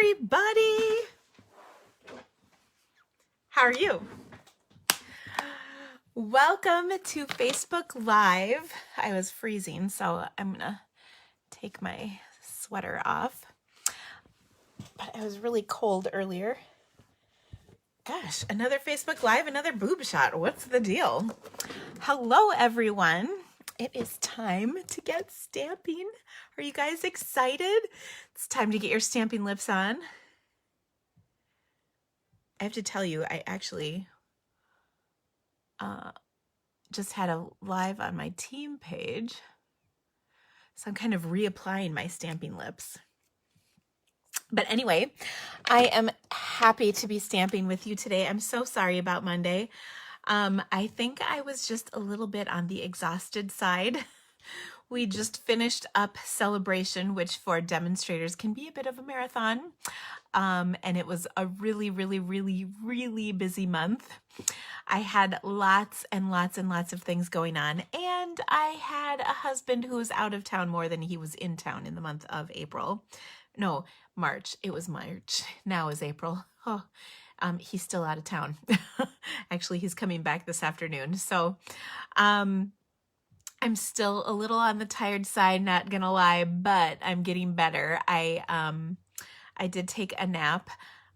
everybody. How are you? Welcome to Facebook Live. I was freezing, so I'm gonna take my sweater off. But I was really cold earlier. Gosh, another Facebook Live, another boob shot. What's the deal? Hello, everyone. It is time to get stamping. Are you guys excited? It's time to get your stamping lips on. I have to tell you, I actually just had a live on my team page. So I'm kind of reapplying my stamping lips. But anyway, I am happy to be stamping with you today. I'm so sorry about Monday. I think I was just a little bit on the exhausted side. We just finished up Celebration, which for demonstrators can be a bit of a marathon. And it was a really, really, really, really busy month. I had lots and lots and lots of things going on. And I had a husband who was out of town more than he was in town in the month of April. No, March. It was March. Now is April. Oh, he's still out of town. Actually, he's coming back this afternoon. So, I'm still a little on the tired side, not gonna lie, but I'm getting better. I did take a nap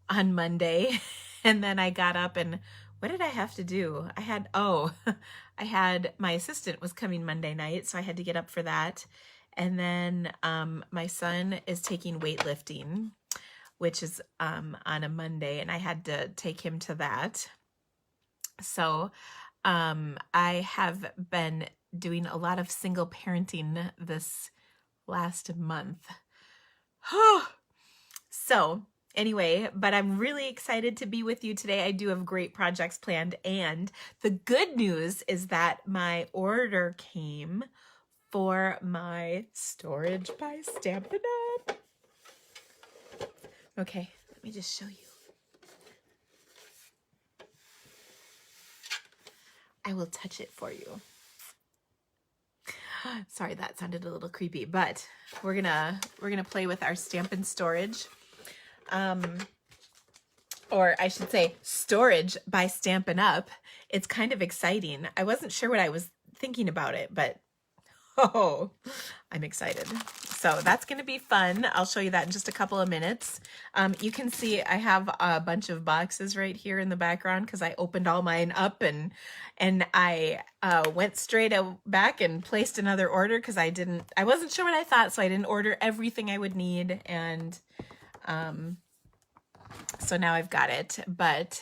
on Monday and then I got up and what did I have to do? I had my assistant was coming Monday night, so I had to get up for that. And then my son is taking weightlifting, which is on a Monday, and I had to take him to that. So I have been doing a lot of single parenting this last month. So anyway, but I'm really excited to be with you today. I do have great projects planned, and the good news is that my order came for my storage by Stampin' Up. Okay, let me just show you. I will touch it for you. Sorry, that sounded a little creepy, but we're gonna play with our Stampin' Storage. Or I should say storage by Stampin' Up. It's kind of exciting. I wasn't sure what I was thinking about it, but oh, I'm excited. So that's going to be fun. I'll show you that in just a couple of minutes. You can see I have a bunch of boxes right here in the background because I opened all mine up and I went straight back and placed another order because I wasn't sure what I thought, so I didn't order everything I would need. And so now I've got it, but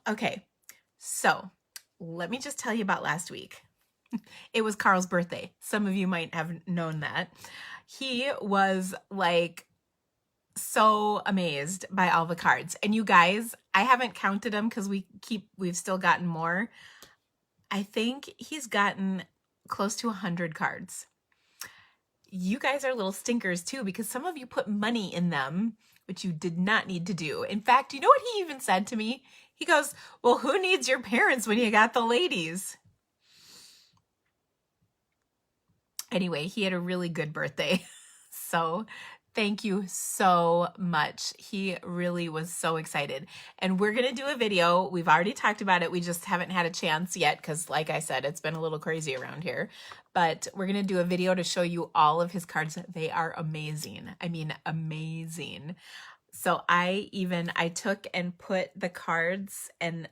okay. So let me just tell you about last week. It was Carl's birthday. Some of you might have known that. He was like so amazed by all the cards. And you guys, I haven't counted them because we've still gotten more. I think he's gotten close to 100 cards. You guys are little stinkers too, because some of you put money in them, which you did not need to do. In fact, you know what he even said to me? He goes, well, who needs your parents when you got the ladies? Anyway, he had a really good birthday. So thank you so much. He really was so excited. And we're going to do a video. We've already talked about it. We just haven't had a chance yet because, like I said, it's been a little crazy around here. But we're going to do a video to show you all of his cards. They are amazing. I mean, amazing. So I took and put the cards and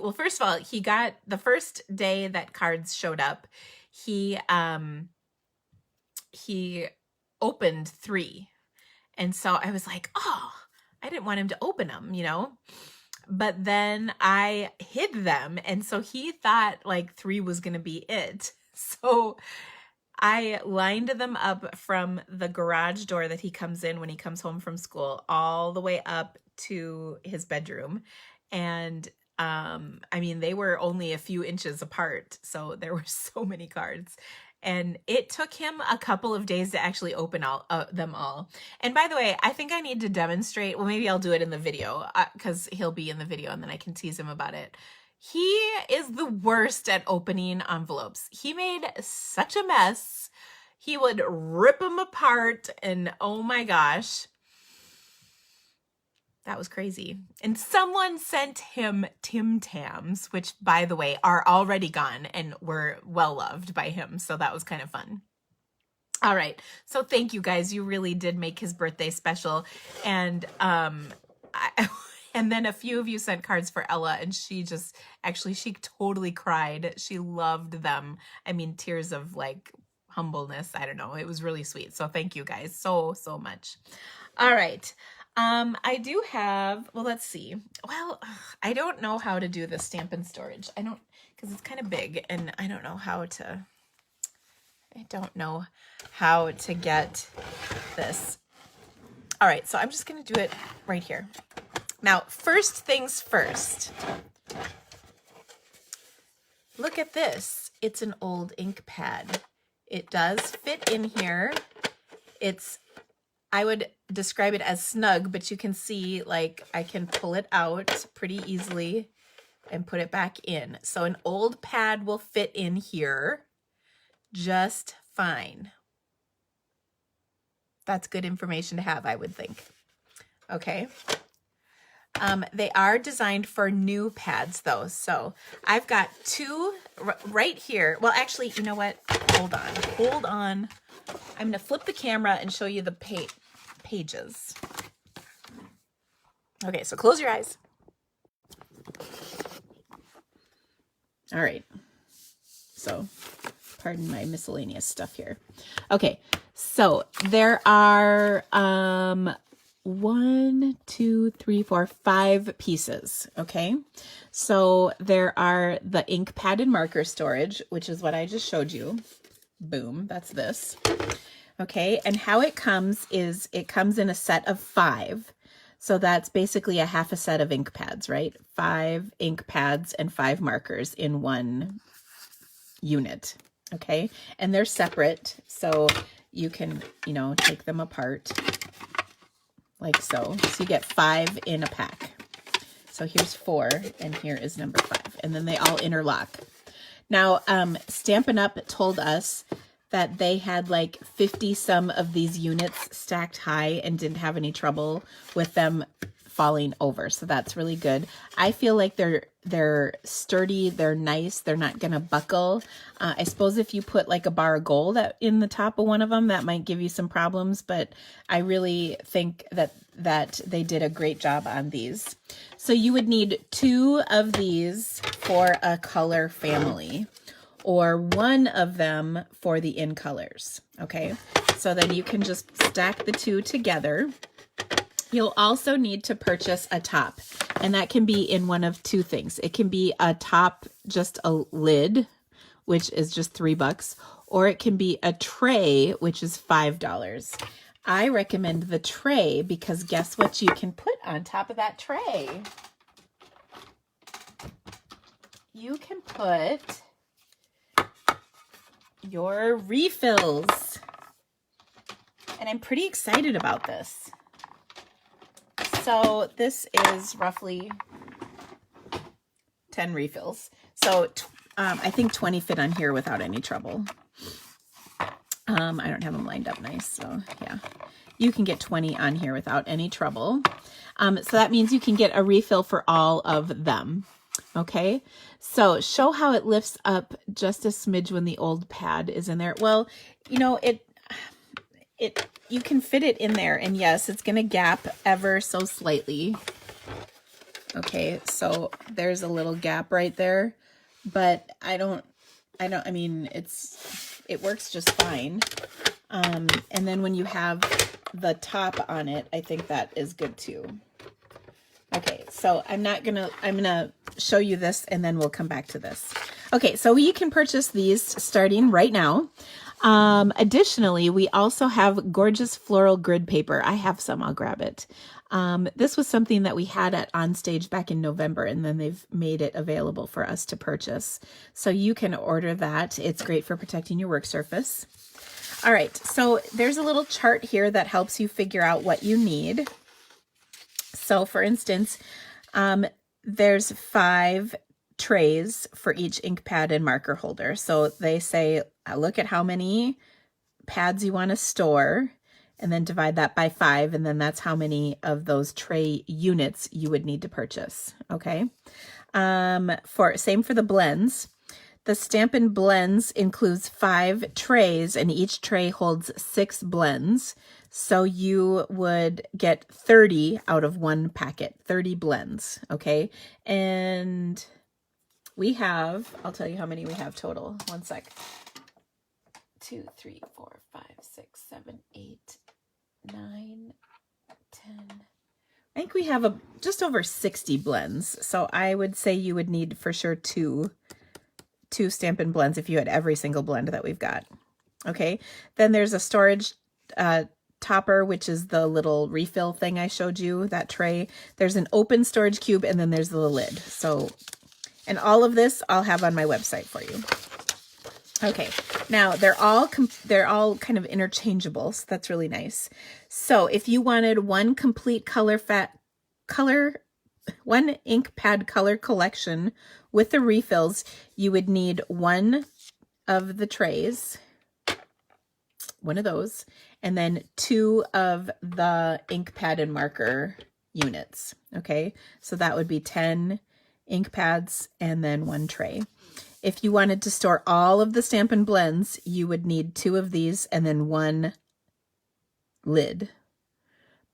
well, first of all, he got the first day that cards showed up. He opened 3. And so I was like, oh, I didn't want him to open them, you know, but then I hid them. And so he thought like 3 was going to be it. So I lined them up from the garage door that he comes in when he comes home from school all the way up to his bedroom. And I mean, they were only a few inches apart. So there were so many cards. And it took him a couple of days to actually open them all. And by the way, I think I need to demonstrate. Well, maybe I'll do it in the video because he'll be in the video and then I can tease him about it. He is the worst at opening envelopes. He made such a mess. he would rip them apart, and oh my gosh, that was crazy. And someone sent him Tim Tams, which, by the way, are already gone and were well loved by him. So that was kind of fun. All right. So thank you guys. You really did make his birthday special. And and then a few of you sent cards for Ella, and she totally cried. She loved them. I mean, tears of like humbleness. I don't know. It was really sweet. So thank you guys so much. All right. I do have, well, let's see. Well, I don't know how to do the Stampin' Storage. Because it's kind of big, and I don't know how to get this. All right, so I'm just going to do it right here. Now, first things first. Look at this. It's an old ink pad. It does fit in here. I would describe it as snug, but you can see like I can pull it out pretty easily and put it back in. So an old pad will fit in here just fine. That's good information to have, I would think. Okay. They are designed for new pads though. So I've got two right here. Well, actually, you know what? Hold on. I'm going to flip the camera and show you the pages. Okay, so close your eyes. All right. So, pardon my miscellaneous stuff here. Okay, so there are 1, 2, 3, 4, 5 pieces. Okay, so there are the ink pad and marker storage, which is what I just showed you. Boom, that's this. Okay, and how it comes is it comes in a set of 5. So that's basically a half a set of ink pads, right? 5 ink pads and 5 markers in one unit. Okay, and they're separate, so you can, take them apart like so. So you get 5 in a pack. So here's 4, and here is number 5, and then they all interlock. Now, Stampin' Up! Told us that they had like 50 some of these units stacked high and didn't have any trouble with them falling over. So that's really good. I feel like they're sturdy, they're nice, they're not gonna buckle. I suppose if you put like a bar of gold in the top of one of them, that might give you some problems, but I really think that they did a great job on these. So you would need 2 of these for a color family, or 1 of them for the in colors. Okay, so then you can just stack the 2 together. You'll also need to purchase a top, and that can be in one of 2 things. It can be a top, just a lid, which is just $3, or it can be a tray, which is $5. I recommend the tray because guess what you can put on top of that tray? You can put your refills. And I'm pretty excited about this. So this is roughly 10 refills. So I think 20 fit on here without any trouble. I don't have them lined up nice, so yeah. You can get 20 on here without any trouble. So that means you can get a refill for all of them. Okay, so show how it lifts up just a smidge when the old pad is in there. Well, you can fit it in there, and yes, it's going to gap ever so slightly. Okay, so there's a little gap right there, but I mean, it works just fine. And then when you have the top on it, I think that is good too. Okay, so I'm gonna show you this and then we'll come back to this. Okay, so you can purchase these starting right now. Additionally, we also have gorgeous floral grid paper. I have some, I'll grab it. This was something that we had at Onstage back in November, and then they've made it available for us to purchase. So you can order that. It's great for protecting your work surface. All right, so there's a little chart here that helps you figure out what you need. So for instance, there's 5 trays for each ink pad and marker holder. So they say, look at how many pads you want to store, and then divide that by 5, and then that's how many of those tray units you would need to purchase, okay? Same for the blends. The Stampin' Blends includes 5 trays, and each tray holds 6 blends. So you would get 30 out of one packet, 30 blends, okay? And we have, I'll tell you how many we have total. One sec. 2, 3, 4, 5, 6, 7, 8, 9, 10. I think we have just over 60 blends. So I would say you would need for sure two Stampin' Blends if you had every single blend that we've got. Okay, then there's a storage topper, which is the little refill thing I showed you, that tray. There's an open storage cube, and then there's the lid. So, and all of this I'll have on my website for you. Okay, now they're all kind of interchangeable, so that's really nice. So if you wanted one complete one ink pad color collection with the refills, you would need one of the trays, one of those, and then 2 of the ink pad and marker units. Okay, so that would be 10 ink pads and then 1 tray. If you wanted to store all of the Stampin' Blends, you would need 2 of these and then 1 lid.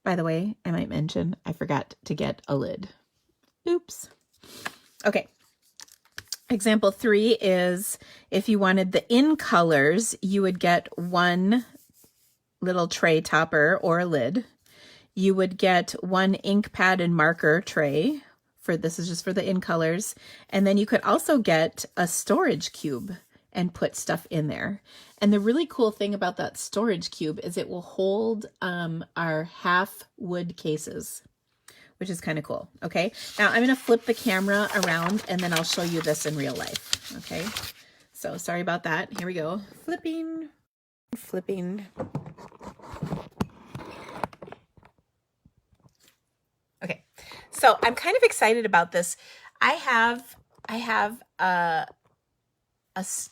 By the way, I might mention I forgot to get a lid. Oops. Okay. Example 3 is if you wanted the in colors, you would get 1 little tray topper or a lid. You would get 1 ink pad and marker tray. This is just for the in colors. And then you could also get a storage cube and put stuff in there. And the really cool thing about that storage cube is it will hold our half wood cases, which is kind of cool. Okay, now I'm going to flip the camera around and then I'll show you this in real life. Okay, so sorry about that. Here we go. Flipping. Okay, so I'm kind of excited about this. I have a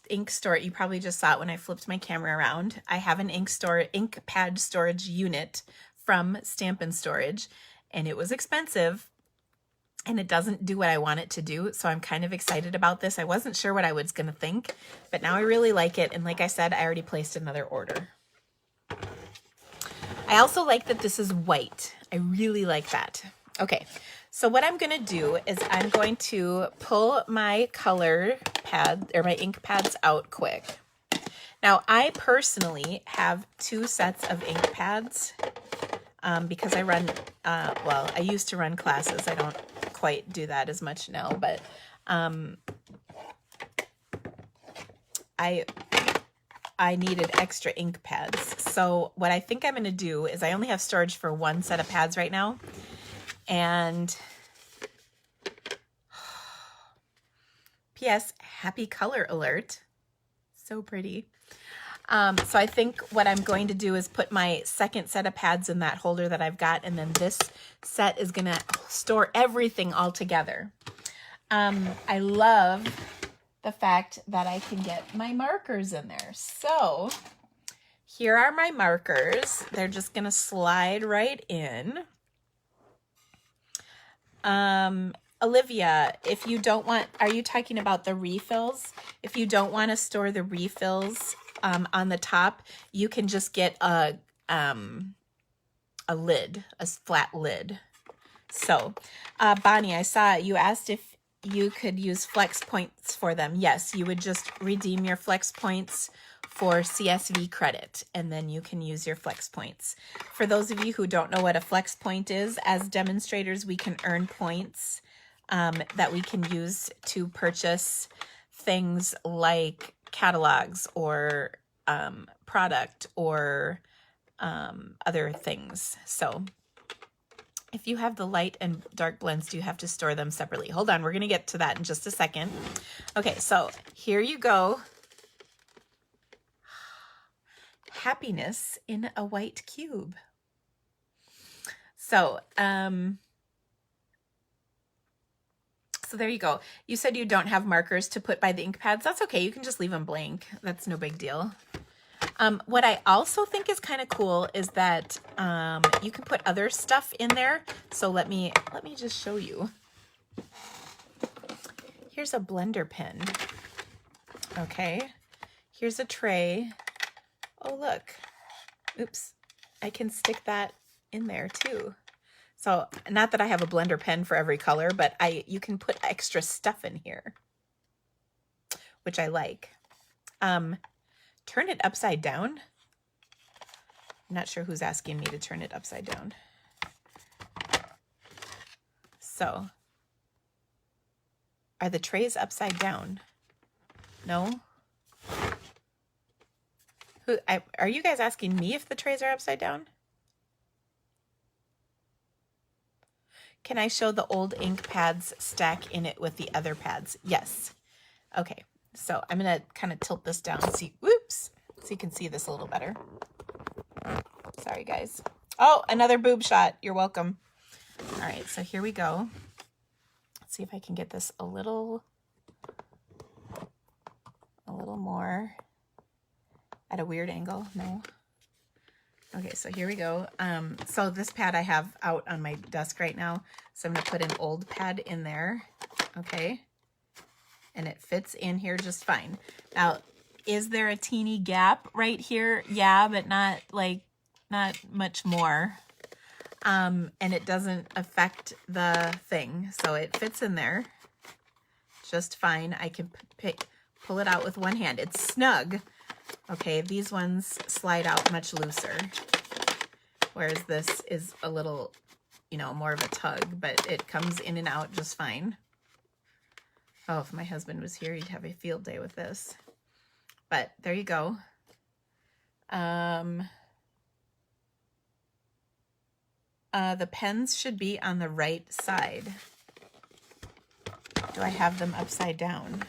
ink store. You probably just saw it when I flipped my camera around. I have an ink pad storage unit from Stampin' Storage, and it was expensive and it doesn't do what I want it to do. So I'm kind of excited about this. I wasn't sure what I was going to think, but now I really like it. And like I said, I already placed another order. I also like that this is white. I really like that. Okay, so what I'm going to do is I'm going to pull my color pad or my ink pads out quick. Now, I personally have 2 sets of ink pads because I run, well, I used to run classes. I don't quite do that as much now, but I needed extra ink pads. So what I think I'm going to do is I only have storage for 1 set of pads right now. And P.S. Happy color alert. So pretty. So I think what I'm going to do is put my second set of pads in that holder that I've got, and then this set is going to store everything all together. I love the fact that I can get my markers in there. So here are my markers. They're just going to slide right in. Olivia, if you don't want, are you talking about the refills? If you don't want to store the refills on the top, you can just get a lid, a flat lid. So, Bonnie, I saw you asked if you could use flex points for them. Yes, you would just redeem your flex points for CSV credit, and then you can use your flex points. For those of you who don't know what a flex point is, as demonstrators, we can earn points that we can use to purchase things like catalogs or product or other things. So if you have the light and dark blends, do you have to store them separately? Hold on, we're going to get to that in just a second. Okay, so here you go. Happiness in a white cube. So, so there you go. You said you don't have markers to put by the ink pads. That's okay. You can just leave them blank. That's no big deal. What I also think is kind of cool is that you can put other stuff in there. So let me just show you. Here's a blender pen. Okay. Here's a tray. Oh, look. Oops. I can stick that in there too. So not that I have a blender pen for every color, but you can put extra stuff in here, which I like. Turn it upside down. I'm not sure who's asking me to turn it upside down. So, are the trays upside down? No? Are you guys asking me if the trays are upside down? Can I show the old ink pads stack in it with the other pads? Yes. Okay, so I'm gonna kind of tilt this down, whoops, so you can see this a little better. Sorry, guys. Oh, another boob shot. You're welcome. All right, so here we go. Let's see if I can get this a little more at a weird angle. No. Okay, so here we go. So this pad I have out on my desk right now. So I'm gonna put an old pad in there. Okay. And it fits in here just fine. Now, is there a teeny gap right here? Yeah, but not much more. And it doesn't affect the thing. So it fits in there just fine. I can pull it out with one hand. It's snug. Okay, these ones slide out much looser. Whereas this is a little, more of a tug, but it comes in and out just fine. Oh, if my husband was here, he'd have a field day with this. But there you go. The pens should be on the right side. Do I have them upside down?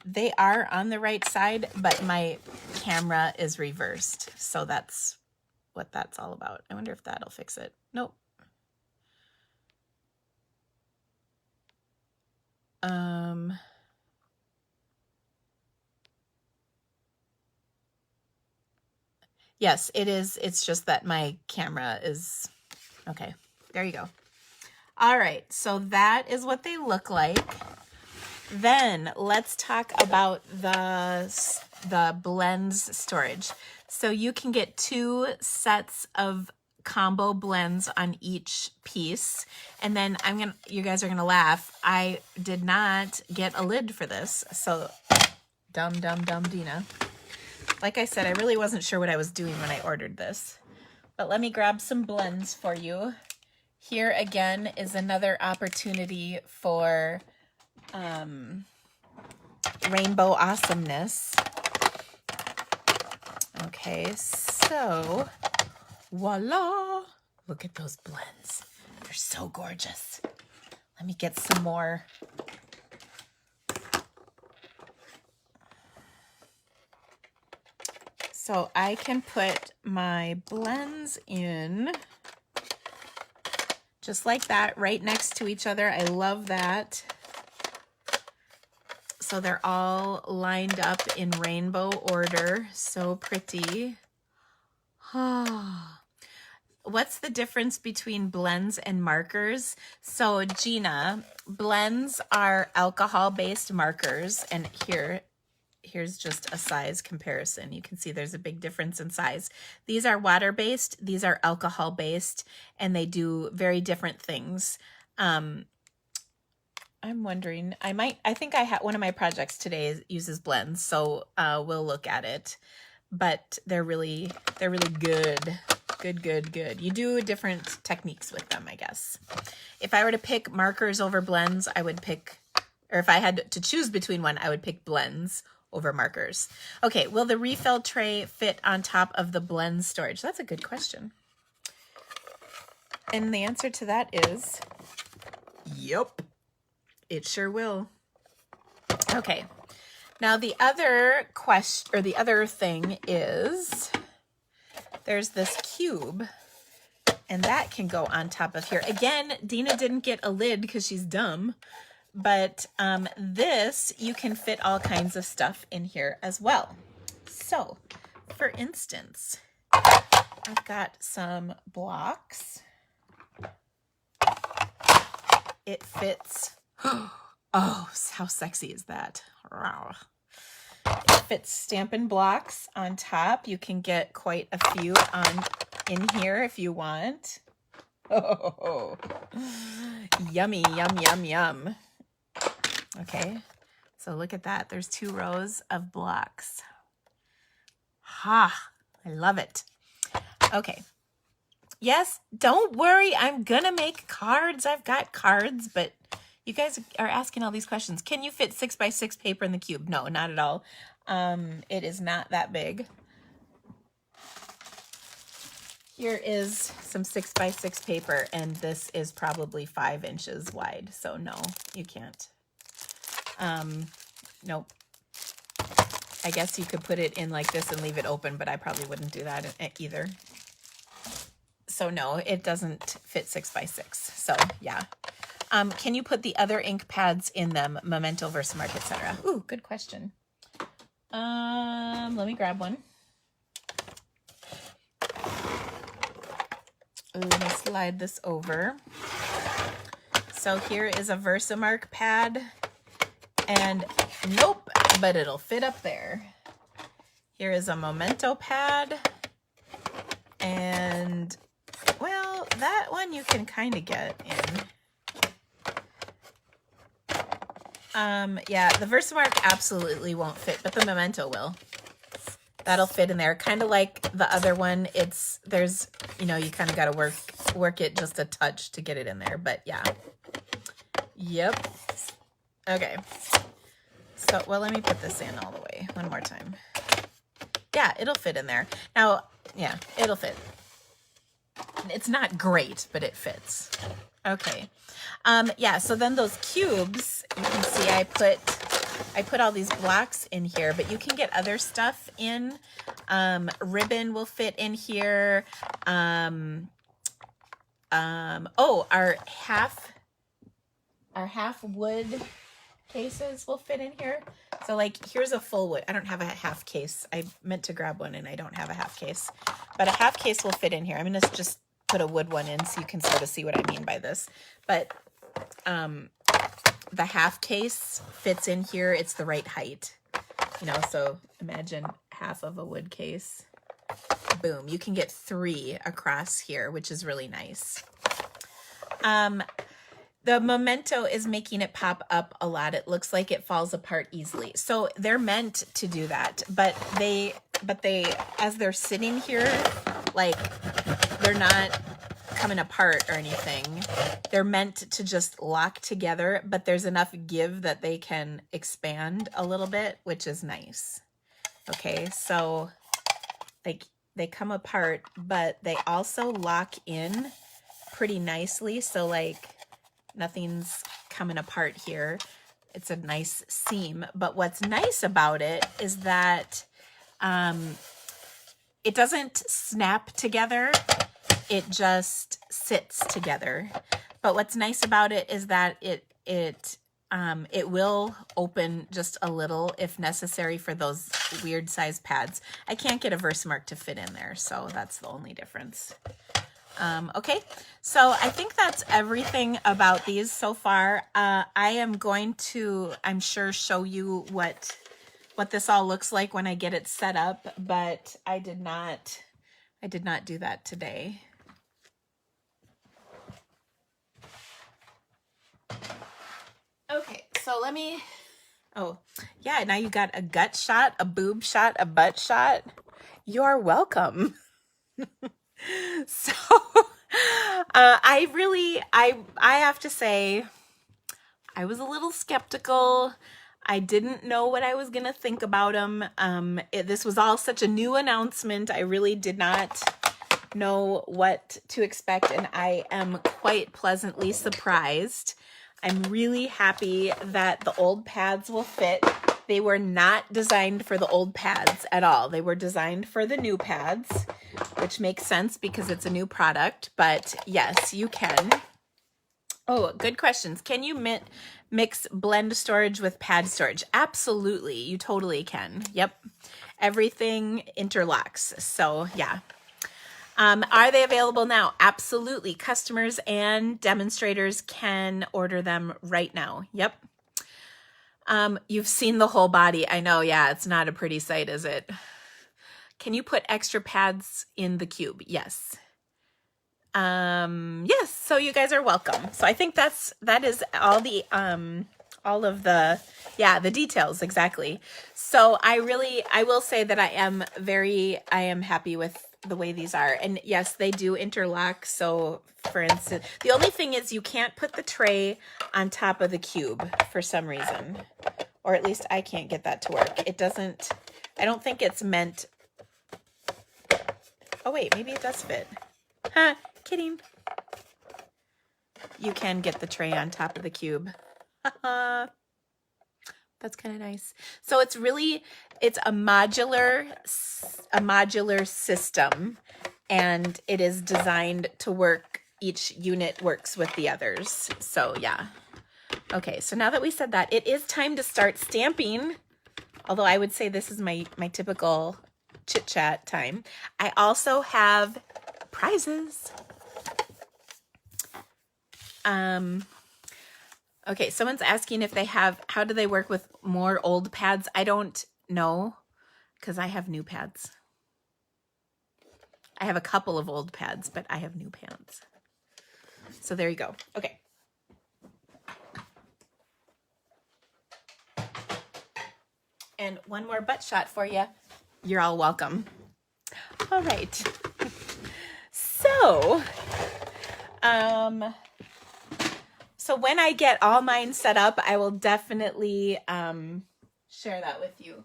They are on the right side, but my camera is reversed. So that's what that's all about. I wonder if that'll fix it. Nope. Yes, it is. It's just that my camera is, okay, there you go. All right, so that is what they look like. Then let's talk about the blends storage. So you can get 2 sets of combo blends on each piece. And then you guys are gonna laugh. I did not get a lid for this. So dumb Dina. Like I said, I really wasn't sure what I was doing when I ordered this. But let me grab some blends for you. Here again is another opportunity for rainbow awesomeness. Okay, so voila! Look at those blends. They're so gorgeous. Let me get some more. So I can put my blends in just like that, right next to each other. I love that. So they're all lined up in rainbow order. So pretty. What's the difference between blends and markers? So Gina, blends are alcohol-based markers, and here's just a size comparison. You can see there's a big difference in size. These are water-based, these are alcohol-based, and they do very different things. I'm wondering, I think I have one of my projects today uses blends, so we'll look at it. But they're really good. Good. You do different techniques with them, I guess. If I were to pick markers over blends, I would pick, or if I had to choose between one, I would pick blends over markers. Okay, will the refill tray fit on top of the blend storage? That's a good question. And the answer to that is, yep, it sure will. Okay, now the other question, or the other thing is, there's this cube, and that can go on top of here. Again, Dina didn't get a lid because she's dumb, but this, you can fit all kinds of stuff in here as well. So, for instance, I've got some blocks. It fits. Oh, how sexy is that? It fits Stampin' Blocks on top. You can get quite a few in here if you want. Oh, yummy, yum, yum, yum. Okay, so look at that. There's 2 rows of blocks. Ha, I love it. Okay. Yes, don't worry. I'm gonna make cards. I've got cards, but you guys are asking all these questions. Can you fit 6x6 paper in the cube? No, not at all. It is not that big. Here is some 6x6 paper, and this is probably 5 inches wide. So no, you can't. Nope. I guess you could put it in like this and leave it open, but I probably wouldn't do that either. So no, it doesn't fit 6x6. So yeah. Can you put the other ink pads in them? Memento, Versamark, etc. Ooh, good question. Let me grab one. Let me slide this over. So here is a Versamark pad, and nope, but it'll fit up there. Here is a Memento pad, and well, that one you can kind of get in. Yeah, the Versamark absolutely won't fit, but the Memento will. That'll fit in there. Kind of like the other one. There's, you know, you kind of got to work it just a touch to get it in there, but yeah. Yep. Okay. So, well, let me put this in all the way one more time. Yeah, it'll fit in there. Now, yeah, it'll fit. It's not great, but it fits. Okay. Yeah, so then those cubes, you can see I put all these blocks in here, but you can get other stuff in. Ribbon will fit in here. Oh, our half wood cases will fit in here. So like, here's a full wood. I don't have a half case. I meant to grab one and I don't have a half case, but a half case will fit in here. I'm going to just put a wood one in so you can sort of see what I mean by this. But the half case fits in here. It's the right height, you know, so imagine half of a wood case. Boom. You can get 3 across here, which is really nice. The Memento is making it pop up a lot. It looks like it falls apart easily. So they're meant to do that, but they, as they're sitting here, like they're not coming apart or anything. They're meant to just lock together, but there's enough give that they can expand a little bit, which is nice. Okay, so like they come apart, but they also lock in pretty nicely. So like nothing's coming apart here. It's a nice seam. But what's nice about it is that it doesn't snap together. It just sits together. But what's nice about it is that it will open just a little if necessary for those weird size pads. I can't get a Versamark to fit in there, so that's the only difference. Okay, so I think that's everything about these so far. I am going to, I'm sure, show you what this all looks like when I get it set up, but I did not do that today. Okay, so let me, oh, yeah, now you got a gut shot, a boob shot, a butt shot. You're welcome. So, I have to say, I was a little skeptical. I didn't know what I was going to think about them. This was all such a new announcement. I really did not know what to expect, and I am quite pleasantly surprised. I'm really happy that the old pads will fit. They were not designed for the old pads at all. They were designed for the new pads, which makes sense because it's a new product, but yes, you can. Oh, good questions. Can you mix blend storage with pad storage? Absolutely. You totally can. Yep. Everything interlocks. So yeah. Are they available now? Absolutely. Customers and demonstrators can order them right now. Yep. You've seen the whole body. I know. Yeah. It's not a pretty sight, is it? Can you put extra pads in the cube? Yes. Yes, so you guys are welcome. So I think that is all of the details exactly. So I will say that I am happy with the way these are. And yes, they do interlock. So for instance, the only thing is you can't put the tray on top of the cube for some reason, or at least I can't get that to work. It doesn't, I don't think it's meant. Oh wait, maybe it does fit. Huh, kidding. You can get the tray on top of the cube. That's kind of nice. So it's a modular system, and it is designed to work. Each unit works with the others. So yeah. Okay, so now that we said that, it is time to start stamping. Although I would say this is my typical chit chat time. I also have prizes. Okay, someone's asking if how do they work with more old pads? I don't know, because I have new pads. I have a couple of old pads, but I have new pads. So there you go. Okay. And one more butt shot for you. You're all welcome. All right. So, so when I get all mine set up, I will definitely share that with you.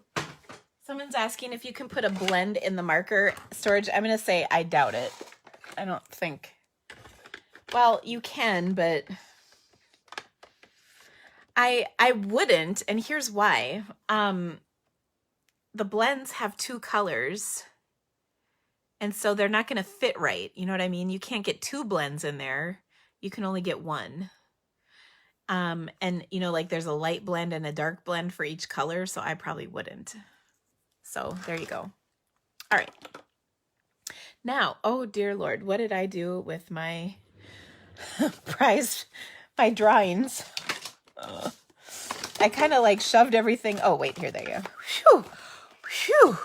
Someone's asking if you can put a blend in the marker storage. I'm going to say I doubt it. I don't think. Well, you can, but I wouldn't, and here's why. The blends have two colors, and so they're not going to fit right. You know what I mean? You can't get two blends in there. You can only get one. And you know, like there's a light blend and a dark blend for each color, so I probably wouldn't. So there you go. All right. Now, oh dear Lord, what did I do with my my drawings? I kind of like shoved everything. Oh wait, here they go. Whew. Phew,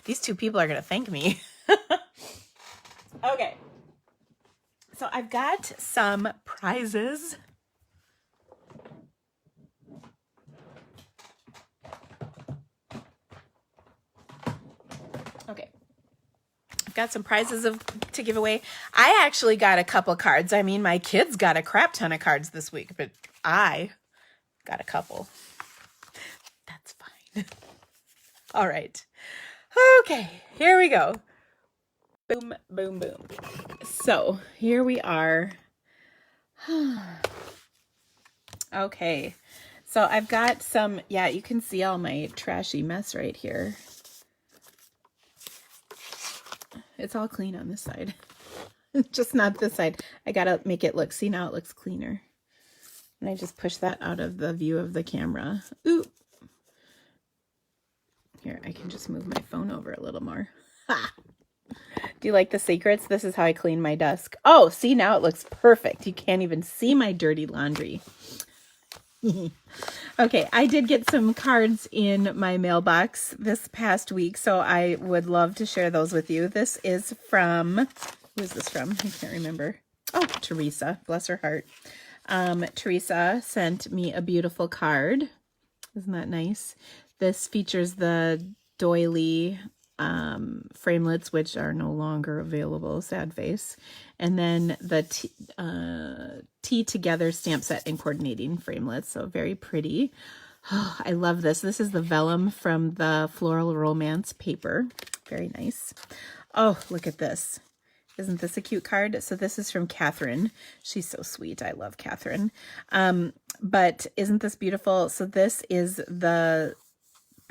these two people are going to thank me. Okay. So I've got some prizes. Okay. I've got some prizes to give away. I actually got a couple cards. I mean, my kids got a crap ton of cards this week, but I got a couple. That's fine. All right. Okay, here we go. Boom, boom, boom. So here we are. Okay, so I've got some, yeah, you can see all my trashy mess right here. It's all clean on this side. Just not this side. I gotta make it look, see now it looks cleaner. And I just push that out of the view of the camera. Ooh. Here, I can just move my phone over a little more. Ha! Do you like the secrets? This is how I clean my desk. Oh, see, now it looks perfect. You can't even see my dirty laundry. Okay, I did get some cards in my mailbox this past week, so I would love to share those with you. This is from, who is this from? I can't remember. Oh, Teresa, bless her heart. Teresa sent me a beautiful card. Isn't that nice? This features the doily framelits, which are no longer available, sad face. And then the tea together stamp set and coordinating framelits. So very pretty. Oh, I love this. This is the vellum from the Floral Romance paper. Very nice. Oh, look at this. Isn't this a cute card? So this is from Catherine. She's so sweet. I love Catherine. But isn't this beautiful? So this is the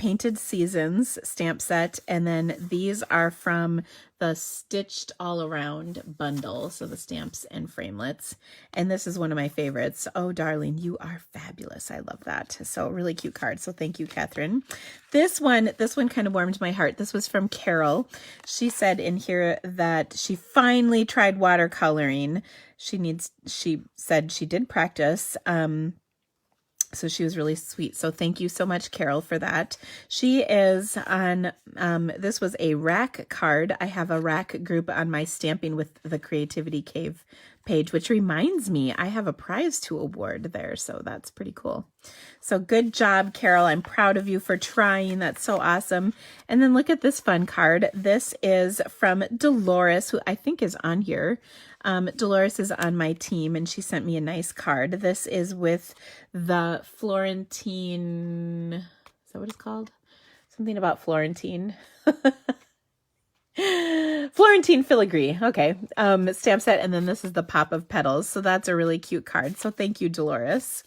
Painted Seasons stamp set. And then these are from the Stitched All Around bundle. So the stamps and framelits. And this is one of my favorites. Oh, darling, you are fabulous. I love that. So really cute card. So thank you, Catherine. This one kind of warmed my heart. This was from Carol. She said in here that she finally tried watercoloring. She said she did practice. So she was really sweet. So thank you so much, Carol, for that. She is on, this was a rack card. I have a rack group on my Stamping with the Creativity Cave page, which reminds me I have a prize to award there. So that's pretty cool. So good job, Carol. I'm proud of you for trying. That's so awesome. And then look at this fun card. This is from Dolores, who I think is on here. Dolores is on my team and she sent me a nice card. This is with the Florentine, is that what it's called? Something about Florentine. Florentine filigree. Okay. Stamp set. And then this is the Pop of Petals. So that's a really cute card. So thank you, Dolores.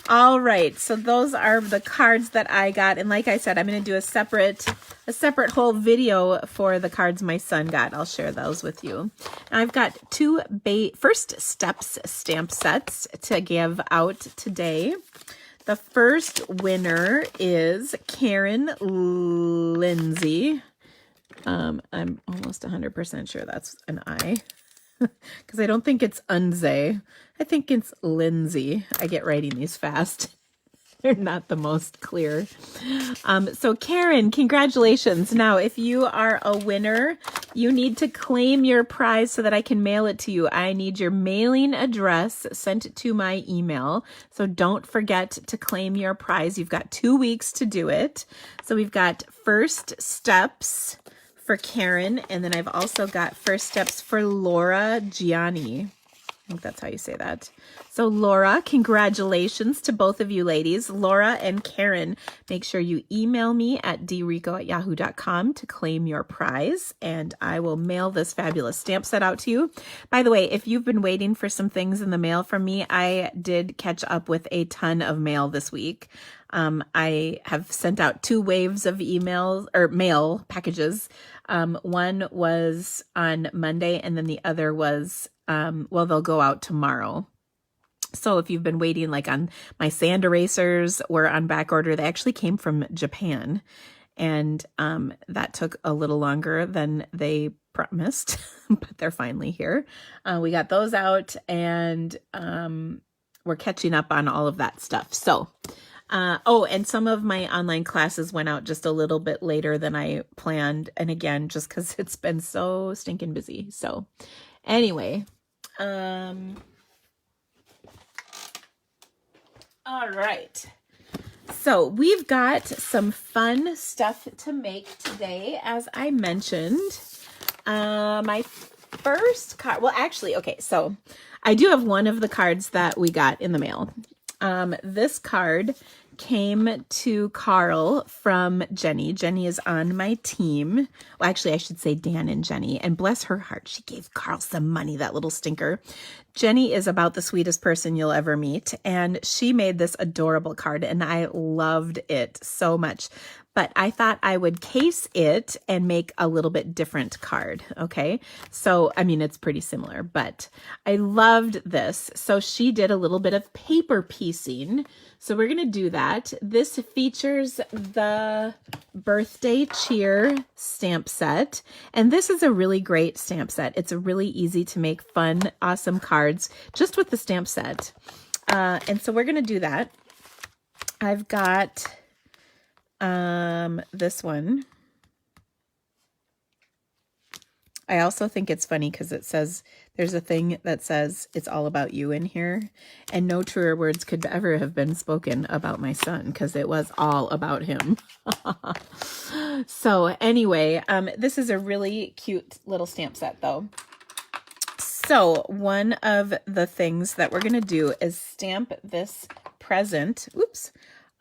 All right. So those are the cards that I got. And like I said, I'm going to do a separate whole video for the cards my son got. I'll share those with you. I've got two First Steps stamp sets to give out today. The first winner is Karen Lindsay. I'm almost 100% sure that's an I, because I don't think it's Unze. I think it's Lindsay. I get writing these fast. They're not the most clear. So Karen, congratulations. Now, if you are a winner, you need to claim your prize so that I can mail it to you. I need your mailing address sent to my email. So don't forget to claim your prize. You've got 2 weeks to do it. So we've got First Steps for Karen, and then I've also got First Steps for Laura Gianni. I think that's how you say that. So Laura, congratulations to both of you ladies. Laura and Karen, make sure you email me at drico@yahoo.com to claim your prize, and I will mail this fabulous stamp set out to you. By the way, if you've been waiting for some things in the mail from me, I did catch up with a ton of mail this week. I have sent out 2 waves of emails or mail packages. One was on Monday, and then the other was, well, they'll go out tomorrow. So if you've been waiting, like on my sand erasers were on back order, they actually came from Japan, and that took a little longer than they promised, but they're finally here. We got those out, and we're catching up on all of that stuff. So oh, and some of my online classes went out just a little bit later than I planned. And again, just because it's been so stinking busy. So anyway, all right. So we've got some fun stuff to make today, as I mentioned. My first card, well, actually, okay, so I do have one of the cards that we got in the mail. This card came to Carl from Jenny. Jenny is on my team. Well, actually, I should say Dan and Jenny. And bless her heart, she gave Carl some money, that little stinker. Jenny is about the sweetest person you'll ever meet. And she made this adorable card, and I loved it so much. But I thought I would case it and make a little bit different card, okay? So, I mean, it's pretty similar, but I loved this. So she did a little bit of paper piecing. So we're gonna do that. This features the Birthday Cheer stamp set. And this is a really great stamp set. It's a really easy to make fun, awesome cards just with the stamp set. And so we're gonna do that. I've got this one. I also think it's funny because it says, there's a thing that says it's all about you in here, and no truer words could ever have been spoken about my son, because it was all about him. So anyway, this is a really cute little stamp set though. So one of the things that we're going to do is stamp this present, oops,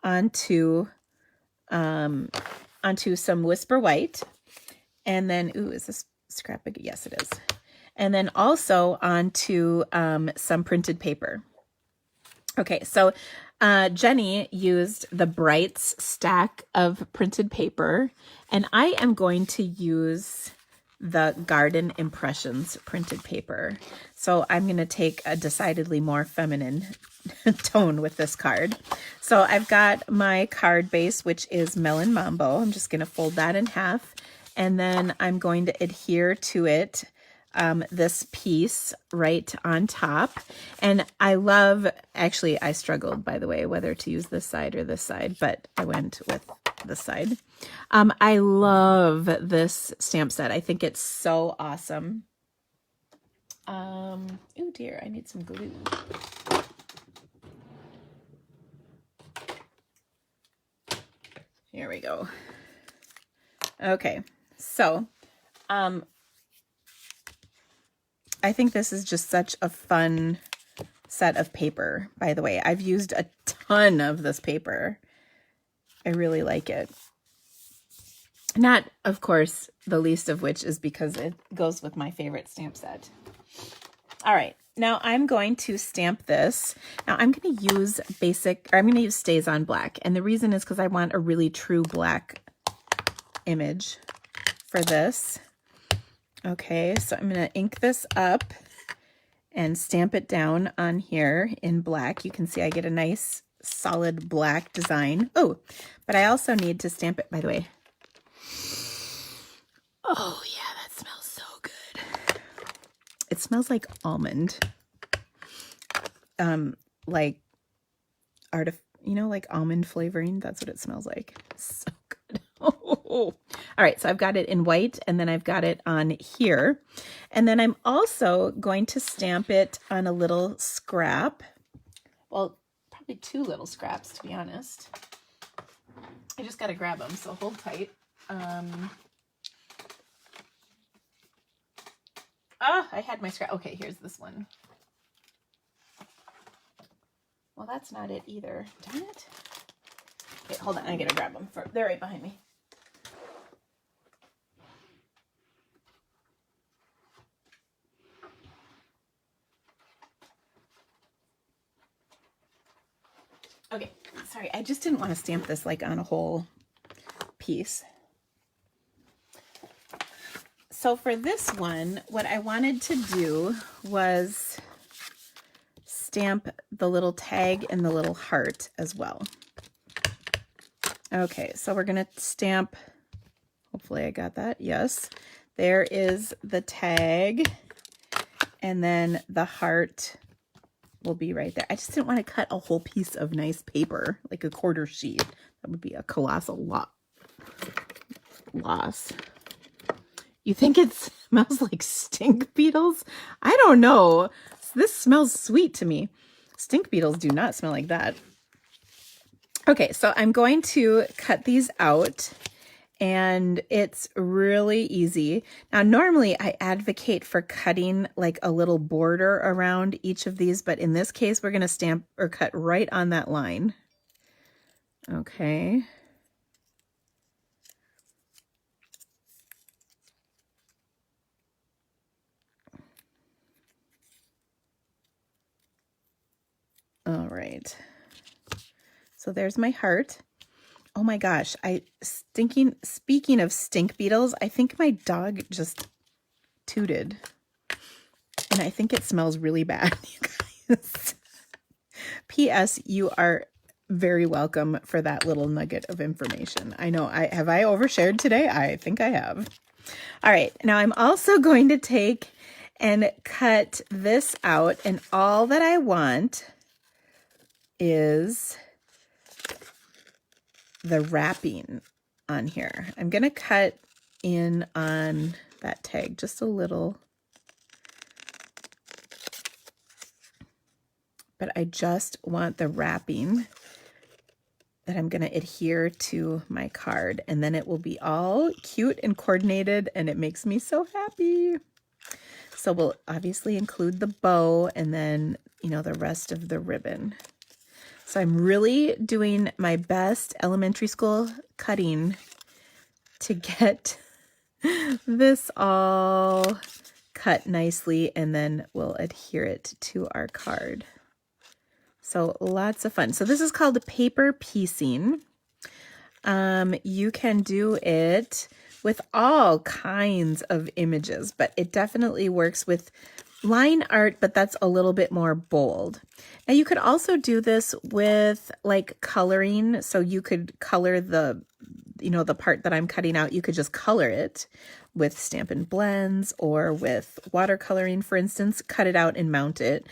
onto some Whisper White, and then, ooh, is this scrap big? Yes, it is. And then also onto some printed paper. Okay, so Jenny used the Brights stack of printed paper, and I am going to use the Garden Impressions printed paper. So I'm going to take a decidedly more feminine tone with this card. So I've got my card base, which is Melon Mambo. I'm just going to fold that in half, and then I'm going to adhere to it this piece right on top. And I love, actually I struggled, by the way, whether to use this side or this side, but I went with this side. I love this stamp set. I think it's so awesome. Oh dear, I need some glue. Here we go. Okay, so I think this is just such a fun set of paper, by the way. I've used a ton of this paper. I really like it. Not, of course, the least of which is because it goes with my favorite stamp set. All right, now I'm going to stamp this. Now I'm going to use I'm going to use Stays on Black. And the reason is because I want a really true black image for this. Okay, so I'm going to ink this up and stamp it down on here in black. You can see I get a nice solid black design. Oh, but I also need to stamp it, by the way. Oh yeah, that smells so good. It smells like almond. Like like almond flavoring. That's what it smells like. So good. Oh. All right, so I've got it in white, and then I've got it on here. And then I'm also going to stamp it on a little scrap. Well, probably two little scraps, to be honest. I just got to grab them, so hold tight. I had my scrap. Okay, here's this one. Well, that's not it either. Darn it. Okay, hold on. I got to grab them. They're right behind me. Okay, sorry, I just didn't want to stamp this like on a whole piece. So for this one, what I wanted to do was stamp the little tag and the little heart as well. Okay, so we're going to stamp, hopefully I got that, yes. There is the tag, and then the heart will be right there. I just didn't want to cut a whole piece of nice paper, like a quarter sheet. That would be a colossal loss. You think it smells like stink beetles? I don't know. This smells sweet to me. Stink beetles do not smell like that. Okay, so I'm going to cut these out, and it's really easy. Now, normally I advocate for cutting like a little border around each of these, but in this case, we're going to stamp or cut right on that line. Okay. All right. So there's my heart. Oh my gosh, speaking of stink beetles, I think my dog just tooted. And I think it smells really bad, you guys. P.S. You are very welcome for that little nugget of information. I know, have I overshared today? I think I have. All right, now I'm also going to take and cut this out, and all that I want is the wrapping on here. I'm going to cut in on that tag just a little, but I just want the wrapping that I'm going to adhere to my card, and then it will be all cute and coordinated, and it makes me so happy. So we'll obviously include the bow and then, the rest of the ribbon. So I'm really doing my best elementary school cutting to get this all cut nicely, and then we'll adhere it to our card. So lots of fun. So this is called paper piecing. You can do it with all kinds of images, but it definitely works with line art, but that's a little bit more bold. Now you could also do this with like coloring. So you could color the, the part that I'm cutting out, you could just color it with Stampin' Blends or with watercoloring, for instance, cut it out and mount it.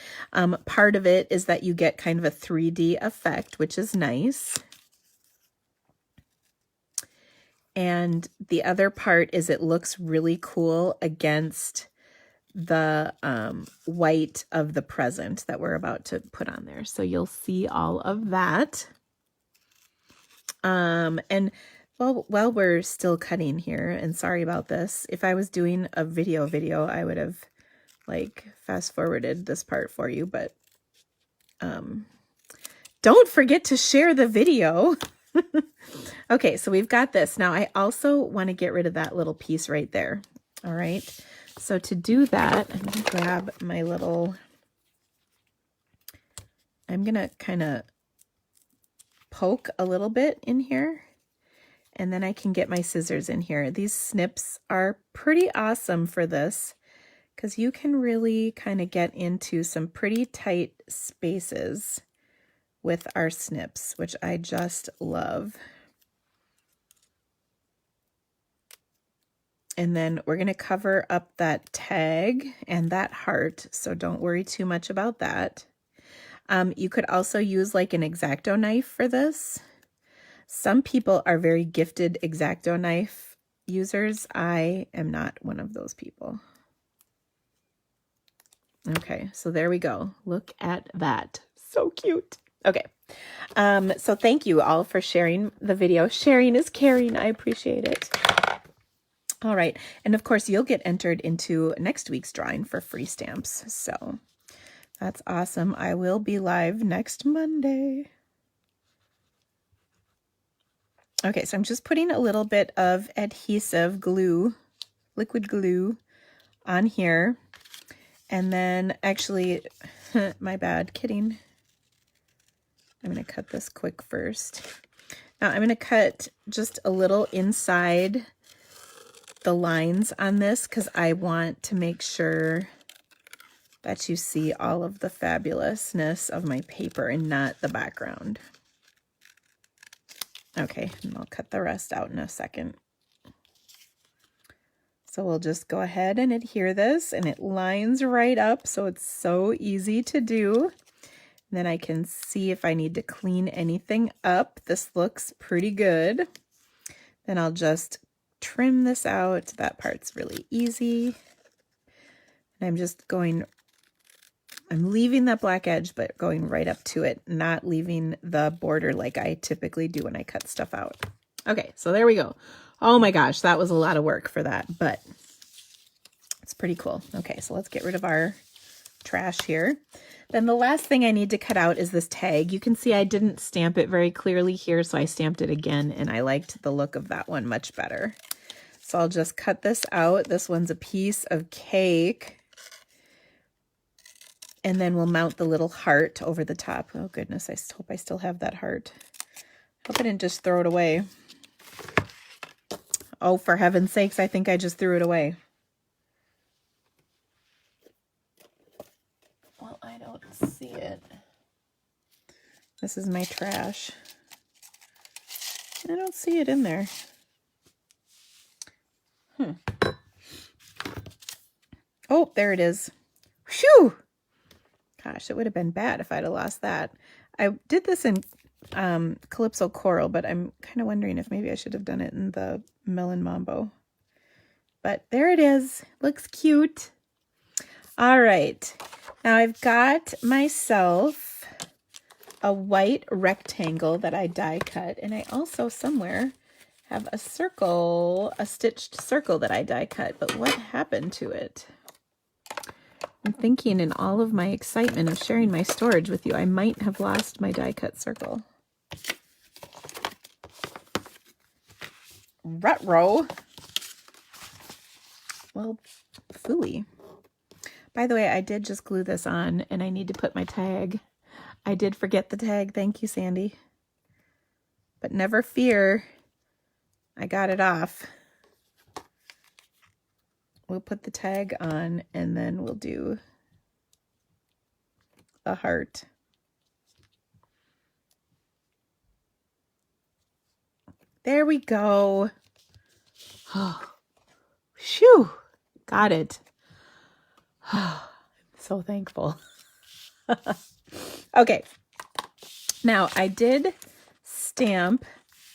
Part of it is that you get kind of a 3D effect, which is nice. And the other part is it looks really cool against the white of the present that we're about to put on there. So you'll see all of that. And while we're still cutting here, and sorry about this, if I was doing a video, I would have like fast forwarded this part for you, but don't forget to share the video. Okay, so we've got this. Now I also want to get rid of that little piece right there. All right. So to do that, I'm going to grab my little, I'm going to kind of poke a little bit in here, and then I can get my scissors in here. These snips are pretty awesome for this because you can really kind of get into some pretty tight spaces with our snips, which I just love. And then we're going to cover up that tag and that heart, so don't worry too much about that. You could also use like an X-Acto knife for this. Some people are very gifted X-Acto knife users. I am not one of those people. Okay, so there we go. Look at that. So cute. Okay. So thank you all for sharing the video. Sharing is caring. I appreciate it. All right. And of course, you'll get entered into next week's drawing for free stamps. So that's awesome. I will be live next Monday. Okay, so I'm just putting a little bit of adhesive glue, liquid glue on here. And then actually, my bad, kidding. I'm going to cut this quick first. Now I'm going to cut just a little inside the lines on this because I want to make sure that you see all of the fabulousness of my paper and not the background. Okay, and I'll cut the rest out in a second. So we'll just go ahead and adhere this, and it lines right up, so it's so easy to do. And then I can see if I need to clean anything up. This looks pretty good. Then I'll just trim this out. That part's really easy. And I'm just going, I'm leaving that black edge, but going right up to it, not leaving the border like I typically do when I cut stuff out. Okay, so there we go. Oh my gosh, that was a lot of work for that, but it's pretty cool. Okay, so let's get rid of our trash here. Then the last thing I need to cut out is this tag. You can see I didn't stamp it very clearly here, so I stamped it again, and I liked the look of that one much better. So I'll just cut this out. This one's a piece of cake. And then we'll mount the little heart over the top. Oh goodness, I hope I still have that heart. Hope I didn't just throw it away. Oh, for heaven's sakes, I think I just threw it away. Well, I don't see it. This is my trash. I don't see it in there. Oh, there it is. Whew! Gosh, it would have been bad if I'd have lost that. I did this in Calypso Coral, but I'm kind of wondering if maybe I should have done it in the Melon Mambo. But there it is. Looks cute. All right. Now I've got myself a white rectangle that I die cut, and I also somewhere have a circle, a stitched circle that I die cut, but what happened to it? I'm thinking in all of my excitement of sharing my storage with you, I might have lost my die cut circle. Ruh-roh. Well, phooey. By the way, I did just glue this on, and I need to put my tag. I did forget the tag. Thank you, Sandy. But never fear. I got it off. We'll put the tag on and then we'll do a heart. There we go. Oh, phew, got it. Oh, I'm so thankful. Okay, now I did stamp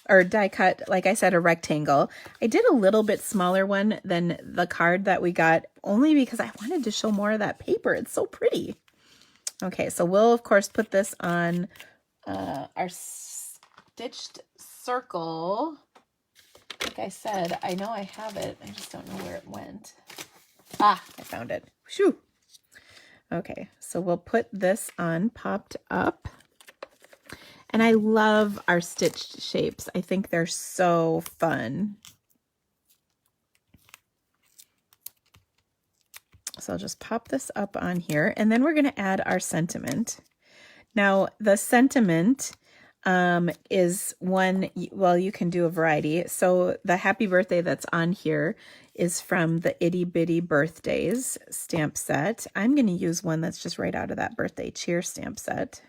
or die cut, like I said, a rectangle. I did a little bit smaller one than the card that we got, only because I wanted to show more of that paper. It's so pretty. Okay, so we'll of course put this on our stitched circle. Like I said, I know I have it. I just don't know where it went. Ah, I found it. Shoo. Okay, so we'll put this on popped up. And I love our stitched shapes. I think they're so fun. So I'll just pop this up on here. And then we're going to add our sentiment. Now, the sentiment is one, well, you can do a variety. So the happy birthday that's on here is from the Itty Bitty Birthdays stamp set. I'm going to use one that's just right out of that birthday cheer stamp set.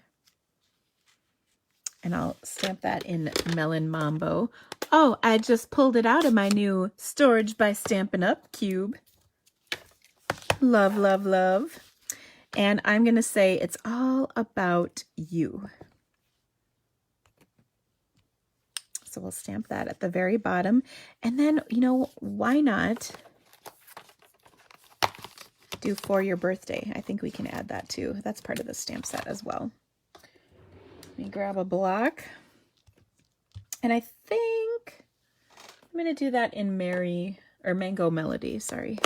And I'll stamp that in Melon Mambo. Oh, I just pulled it out of my new Storage by Stampin' Up cube. Love, love, love. And I'm going to say it's all about you. So we'll stamp that at the very bottom. And then, you know, why not do for your birthday? I think we can add that too. That's part of the stamp set as well. Let me grab a block. And I think I'm going to do that in Mango Melody, sorry.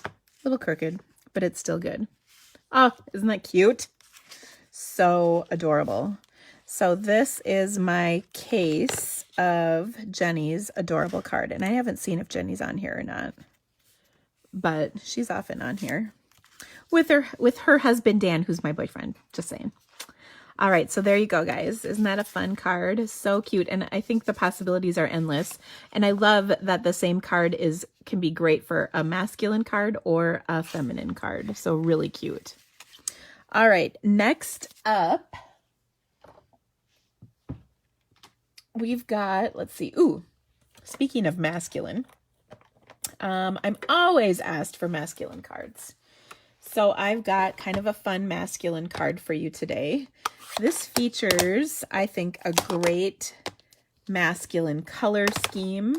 A little crooked, but it's still good. Oh, isn't that cute? So adorable. So this is my case of Jenny's adorable card. And I haven't seen if Jenny's on here or not, but she's often on here with her husband, Dan, who's my boyfriend, just saying. All right, so there you go, guys. Isn't that a fun card? So cute. And I think the possibilities are endless. And I love that the same card can be great for a masculine card or a feminine card. So really cute. All right, next up, we've got, let's see. Ooh, speaking of masculine, I'm always asked for masculine cards. So I've got kind of a fun masculine card for you today. This features, I think, a great masculine color scheme.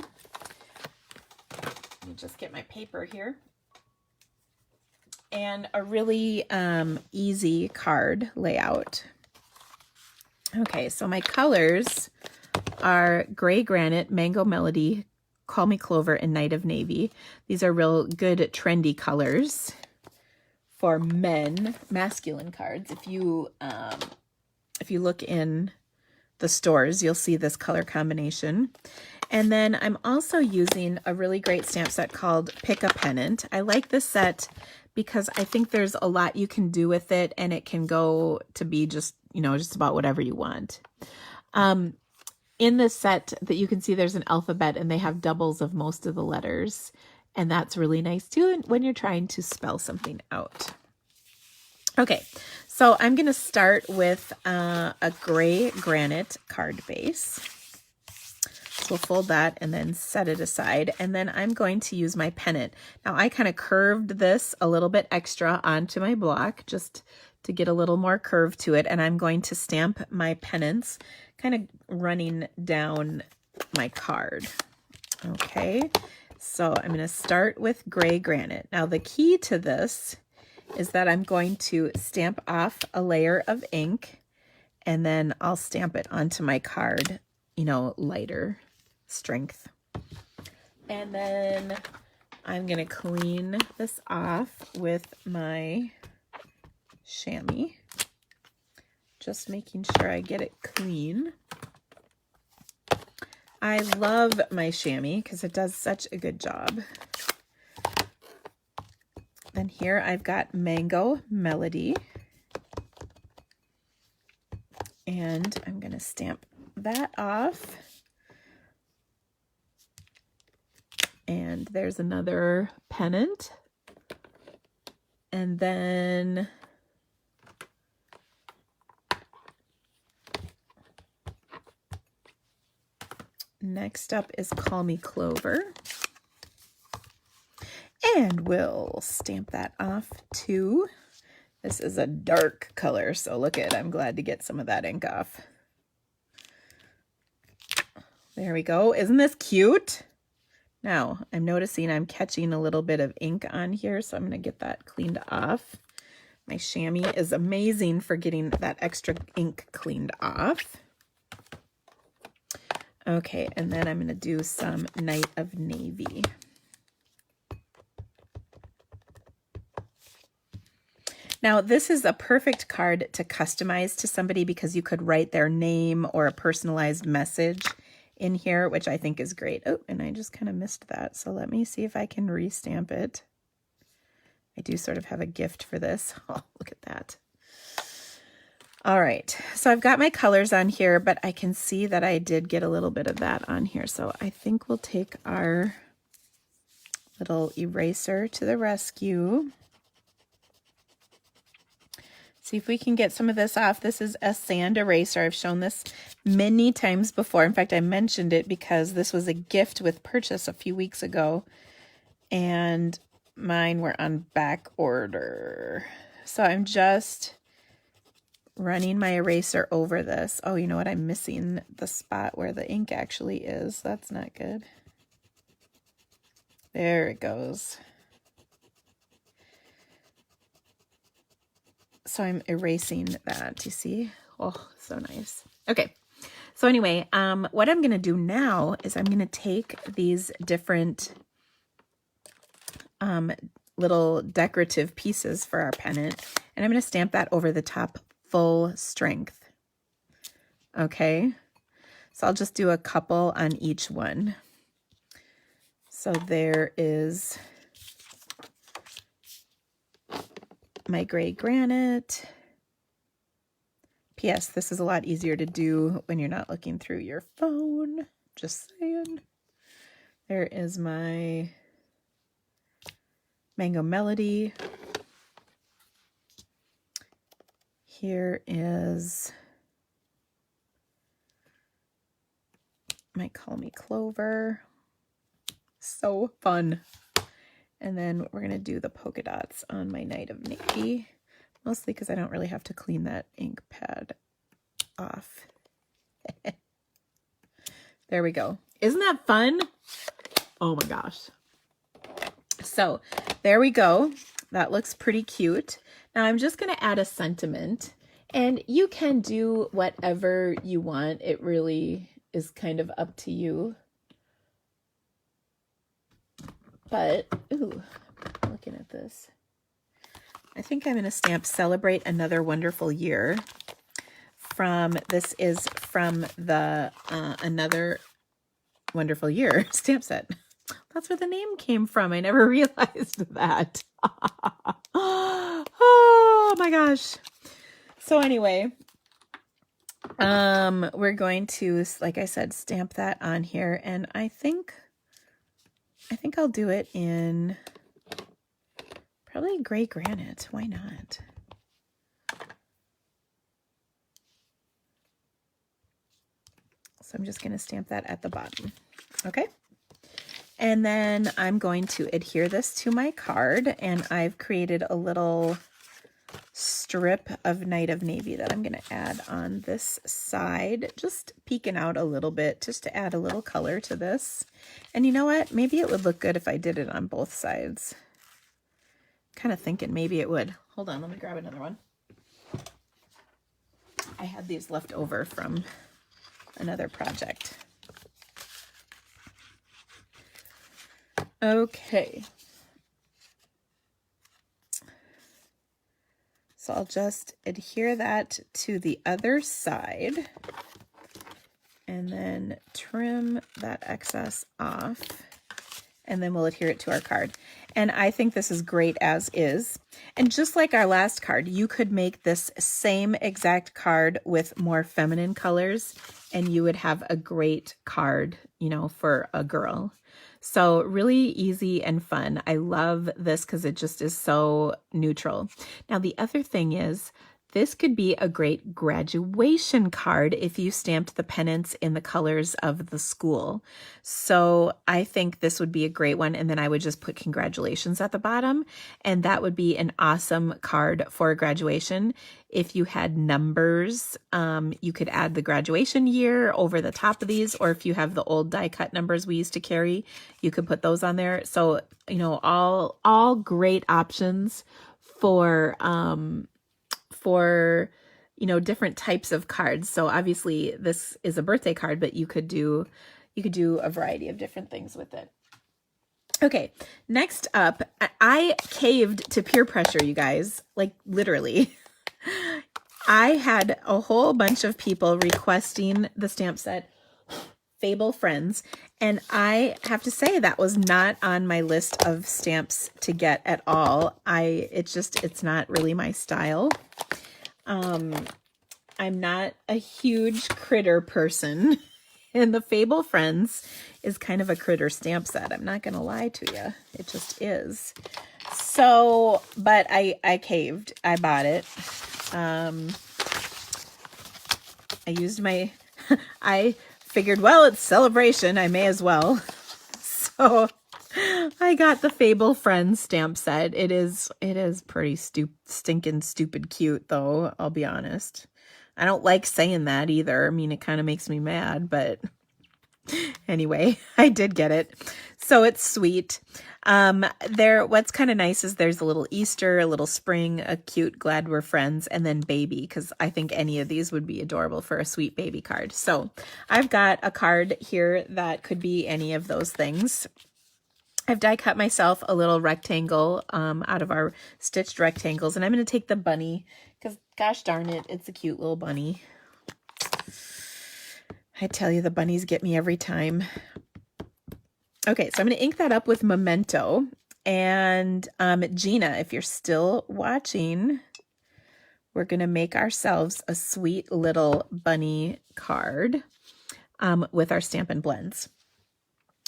Let me just get my paper here. And a really easy card layout. Okay, so my colors are Gray Granite, Mango Melody, Call Me Clover, and Night of Navy. These are real good trendy colors for men, masculine cards. If you look in the stores, you'll see this color combination. And then I'm also using a really great stamp set called Pick a Pennant. I like this set because I think there's a lot you can do with it, and it can go to be just, you know, just about whatever you want. In this set that you can see, there's an alphabet, and they have doubles of most of the letters. And that's really nice too when you're trying to spell something out. Okay, so I'm going to start with a Gray Granite card base. So we'll fold that and then set it aside. And then I'm going to use my pennant. Now I kind of curved this a little bit extra onto my block just to get a little more curve to it. And I'm going to stamp my pennants kind of running down my card. Okay, so I'm going to start with Gray Granite. Now the key to this is that I'm going to stamp off a layer of ink, and then I'll stamp it onto my card, you know, lighter strength. And then I'm going to clean this off with my chamois, just making sure I get it clean. I love my chamois because it does such a good job. Then here I've got Mango Melody. And I'm going to stamp that off. And there's another pennant. And then next up is Call Me Clover. And we'll stamp that off too. This is a dark color, so look at it. I'm glad to get some of that ink off. There we go. Isn't this cute? Now, I'm noticing I'm catching a little bit of ink on here, so I'm going to get that cleaned off. My chamois is amazing for getting that extra ink cleaned off. Okay, and then I'm going to do some Night of Navy. Now, this is a perfect card to customize to somebody because you could write their name or a personalized message in here, which I think is great. Oh, and I just kind of missed that. So let me see if I can restamp it. I do sort of have a gift for this. Oh, look at that. All right, so I've got my colors on here, but I can see that I did get a little bit of that on here. So I think we'll take our little eraser to the rescue. See if we can get some of this off. This is a sand eraser. I've shown this many times before. In fact, I mentioned it because this was a gift with purchase a few weeks ago, and mine were on back order. So I'm just running my eraser over this. Oh, you know what? I'm missing the spot where the ink actually is. That's not good. There it goes. So I'm erasing that, you see? Oh, so nice. Okay, so anyway, what I'm going to do now is I'm going to take these different little decorative pieces for our pennant, and I'm going to stamp that over the top full strength. Okay, so I'll just do a couple on each one. So there is my gray granite. P.S. This is a lot easier to do when you're not looking through your phone. Just saying. There is my Mango Melody. Here is my Call Me Clover. So fun. And then we're going to do the polka dots on my Night of Navy, mostly because I don't really have to clean that ink pad off. There we go. Isn't that fun? Oh my gosh. So there we go. That looks pretty cute. Now I'm just going to add a sentiment, and you can do whatever you want. It really is kind of up to you. But, ooh, looking at this, I think I'm going to stamp Celebrate Another Wonderful Year. This is from the Another Wonderful Year stamp set. That's where the name came from. I never realized that. Oh my gosh. So anyway, we're going to, like I said, stamp that on here, and I think I'll do it in probably gray granite. Why not? So I'm just going to stamp that at the bottom. Okay. And then I'm going to adhere this to my card, and I've created a little strip of Night of Navy that I'm going to add on this side, just peeking out a little bit, just to add a little color to this. And you know what? Maybe it would look good if I did it on both sides. Kind of thinking maybe it would. Hold on, let me grab another one. I had these left over from another project. Okay. So I'll just adhere that to the other side. and then trim that excess off, and then we'll adhere it to our card. And I think this is great as is. And just like our last card, you could make this same exact card with more feminine colors, and you would have a great card, you know, for a girl. So really easy and fun. I love this because it just is so neutral. Now, the other thing is, this could be a great graduation card if you stamped the pennants in the colors of the school. So I think this would be a great one. And then I would just put congratulations at the bottom. And that would be an awesome card for graduation. If you had numbers, you could add the graduation year over the top of these. Or if you have the old die cut numbers we used to carry, you could put those on there. So, you know, all great options for, you know, different types of cards. So obviously this is a birthday card, but you could do a variety of different things with it. Okay, next up, I caved to peer pressure, you guys, like literally. I had a whole bunch of people requesting the stamp set Fable Friends, and I have to say that was not on my list of stamps to get at all. It's not really my style. I'm not a huge critter person, and the Fable Friends is kind of a critter stamp set. I'm not going to lie to you. It just is. So, but I caved. I bought it. I figured, well, it's celebration. I may as well. So I got the Fable Friends stamp set. It is pretty stinking stupid cute, though, I'll be honest. I don't like saying that either. I mean, it kind of makes me mad, but anyway, I did get it. So it's sweet. What's kind of nice is there's a little Easter, a little spring, a cute glad we're friends, and then baby, because I think any of these would be adorable for a sweet baby card. So I've got a card here that could be any of those things. I've die cut myself a little rectangle out of our stitched rectangles, and I'm going to take the bunny because gosh darn it, it's a cute little bunny. I tell you, the bunnies get me every time. Okay, so I'm going to ink that up with Memento. And Gina, if you're still watching, we're going to make ourselves a sweet little bunny card with our Stampin' Blends.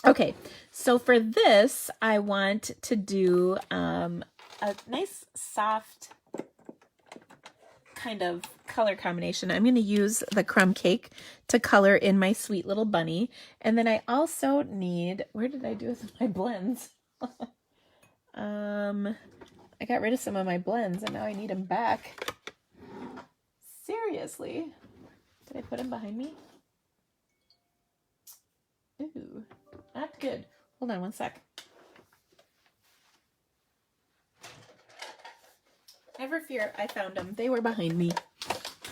Okay, so for this, I want to do a nice soft kind of color combination. I'm going to use the Crumb Cake to color in my sweet little bunny. And then I also need, where did I do with my blends? I got rid of some of my blends and now I need them back. Seriously? Did I put them behind me? Ooh, not good. Hold on one sec. Never fear, I found them. They were behind me.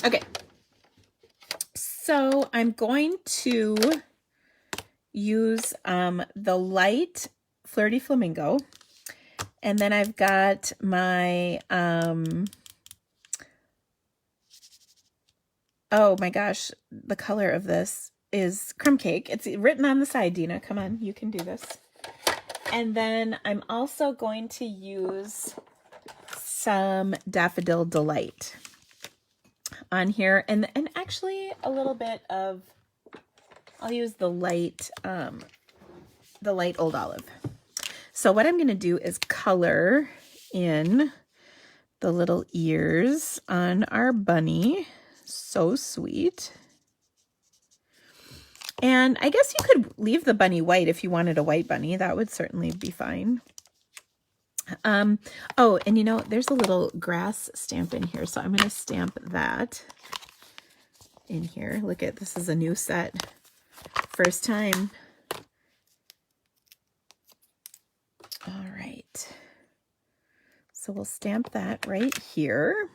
Okay. So I'm going to use the light Flirty Flamingo. And then I've got my, oh my gosh, the color of this is Crumb Cake. It's written on the side, Dina. Come on, you can do this. And then I'm also going to use some Daffodil Delight on here, and actually a little bit of, I'll use the light Old Olive. So what I'm going to do is color in the little ears on our bunny. So sweet. And I guess you could leave the bunny white if you wanted a white bunny. That would certainly be fine. Oh, and you know, there's a little grass stamp in here, so I'm going to stamp that in here. Look at, this is a new set. First time. All right. So we'll stamp that right here.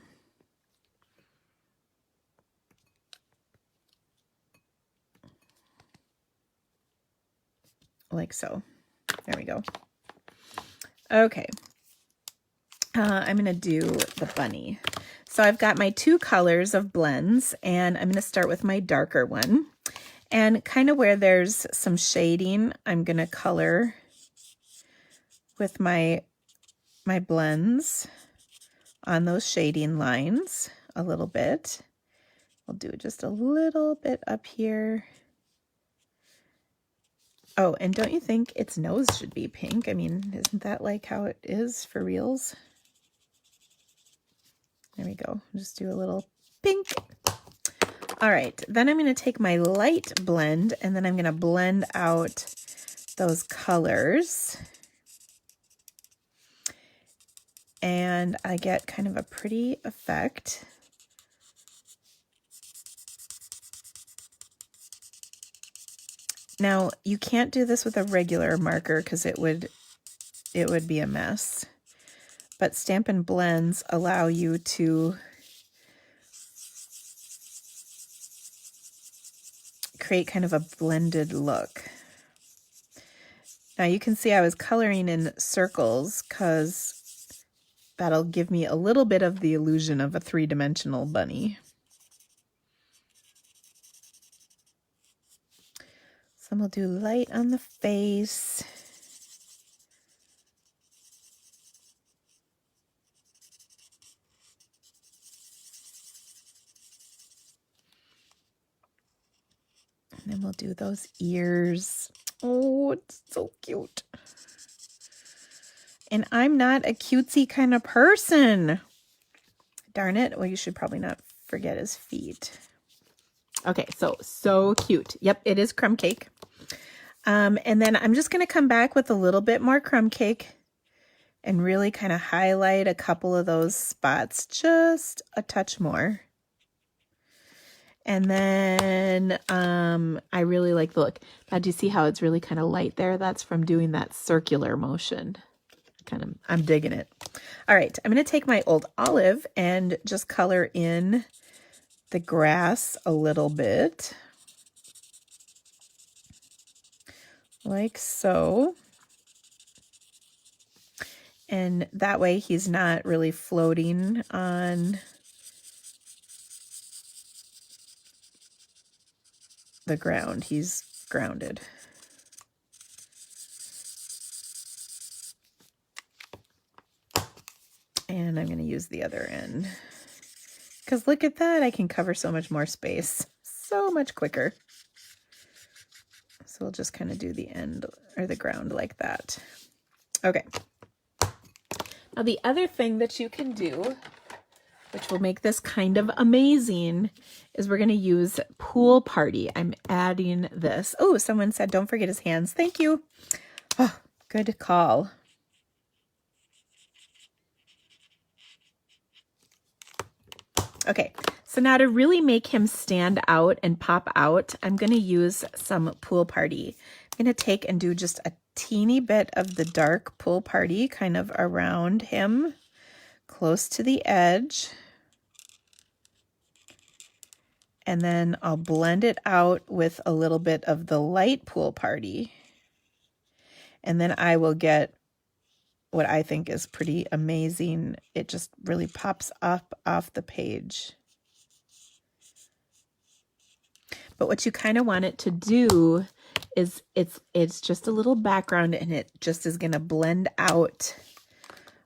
Like so. There we go. Okay. I'm going to do the bunny. So I've got my two colors of blends, and I'm going to start with my darker one. And kind of where there's some shading, I'm going to color with my blends on those shading lines a little bit. I'll do just a little bit up here. Oh, and don't you think its nose should be pink? I mean, isn't that like how it is for reals? There we go. Just do a little pink. All right, then I'm going to take my light blend and then I'm going to blend out those colors. And I get kind of a pretty effect. Now, you can't do this with a regular marker because it would be a mess. But Stampin' Blends allow you to create kind of a blended look. Now you can see I was coloring in circles because that'll give me a little bit of the illusion of a three-dimensional bunny. Some will do light on the face. And then we'll do those ears. Oh, it's so cute. And I'm not a cutesy kind of person. Darn it. Well, you should probably not forget his feet. Okay, so cute. Yep, it is crumb cake. And then I'm just going to come back with a little bit more crumb cake and really kind of highlight a couple of those spots, just a touch more. And then I really like the look. Now, do you see how it's really kind of light there? That's from doing that circular motion. I'm digging it. All right, I'm going to take my old olive and just color in the grass a little bit. Like so. And that way he's not really floating on the ground. He's grounded. And I'm going to use the other end. Because look at that, I can cover so much more space. So much quicker. So we'll just kind of do the end or the ground like that. Okay. Now the other thing that you can do, which will make this kind of amazing, is we're going to use Pool Party. I'm adding this. Oh, someone said don't forget his hands. Thank you. Oh, good call. Okay, so now to really make him stand out and pop out, I'm going to use some Pool Party. I'm going to take and do just a teeny bit of the dark Pool Party kind of around him, close to the edge. And then I'll blend it out with a little bit of the light Pool Party. And then I will get what I think is pretty amazing. It just really pops up off the page. But what you kind of want it to do is it's just a little background and it just is going to blend out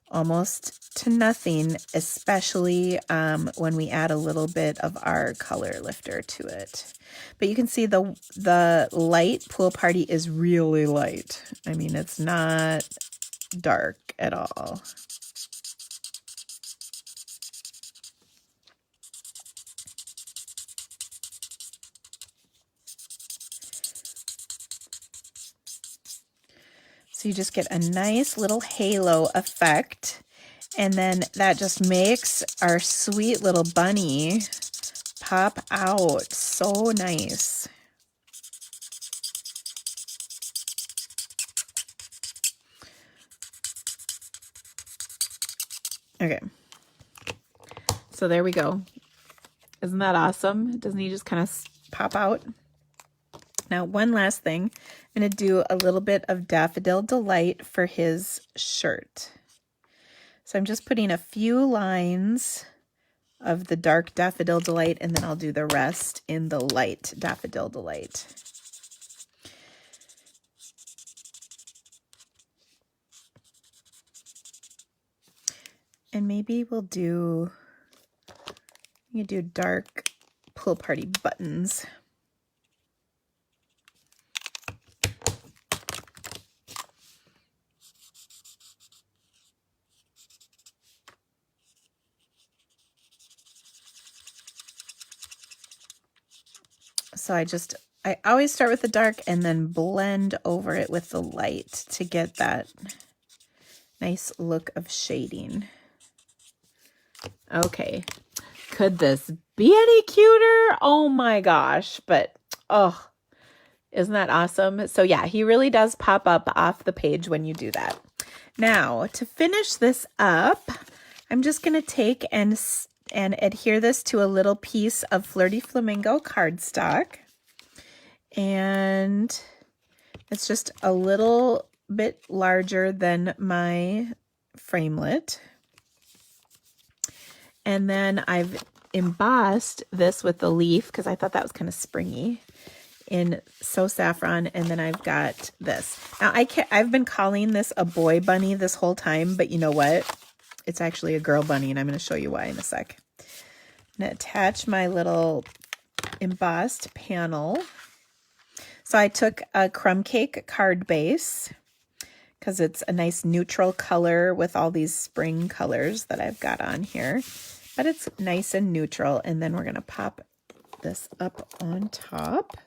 almost to nothing, especially when we add a little bit of our color lifter to it. But you can see the light Pool Party is really light. I mean, it's not dark at all. So you just get a nice little halo effect, and then that just makes our sweet little bunny pop out so nice. Okay, so there we go. Isn't that awesome? Doesn't he just kind of pop out? Now, one last thing. I'm going to do a little bit of Daffodil Delight for his shirt. So I'm just putting a few lines of the dark Daffodil Delight, and then I'll do the rest in the light Daffodil Delight. And maybe we'll do, you do dark Pool Party buttons. So I always start with the dark and then blend over it with the light to get that nice look of shading. Okay, could this be any cuter? Oh my gosh, but oh, isn't that awesome? So yeah, he really does pop up off the page when you do that. Now, to finish this up, I'm just going to take and adhere this to a little piece of Flirty Flamingo cardstock. And it's just a little bit larger than my framelit. And then I've embossed this with the leaf because I thought that was kind of springy in So Saffron. And then I've got this. Now I've been calling this a boy bunny this whole time, but you know what? It's actually a girl bunny, and I'm going to show you why in a sec. I'm going to attach my little embossed panel. So I took a crumb cake card base because it's a nice neutral color with all these spring colors that I've got on here. But it's nice and neutral. And then we're going to pop this up on top.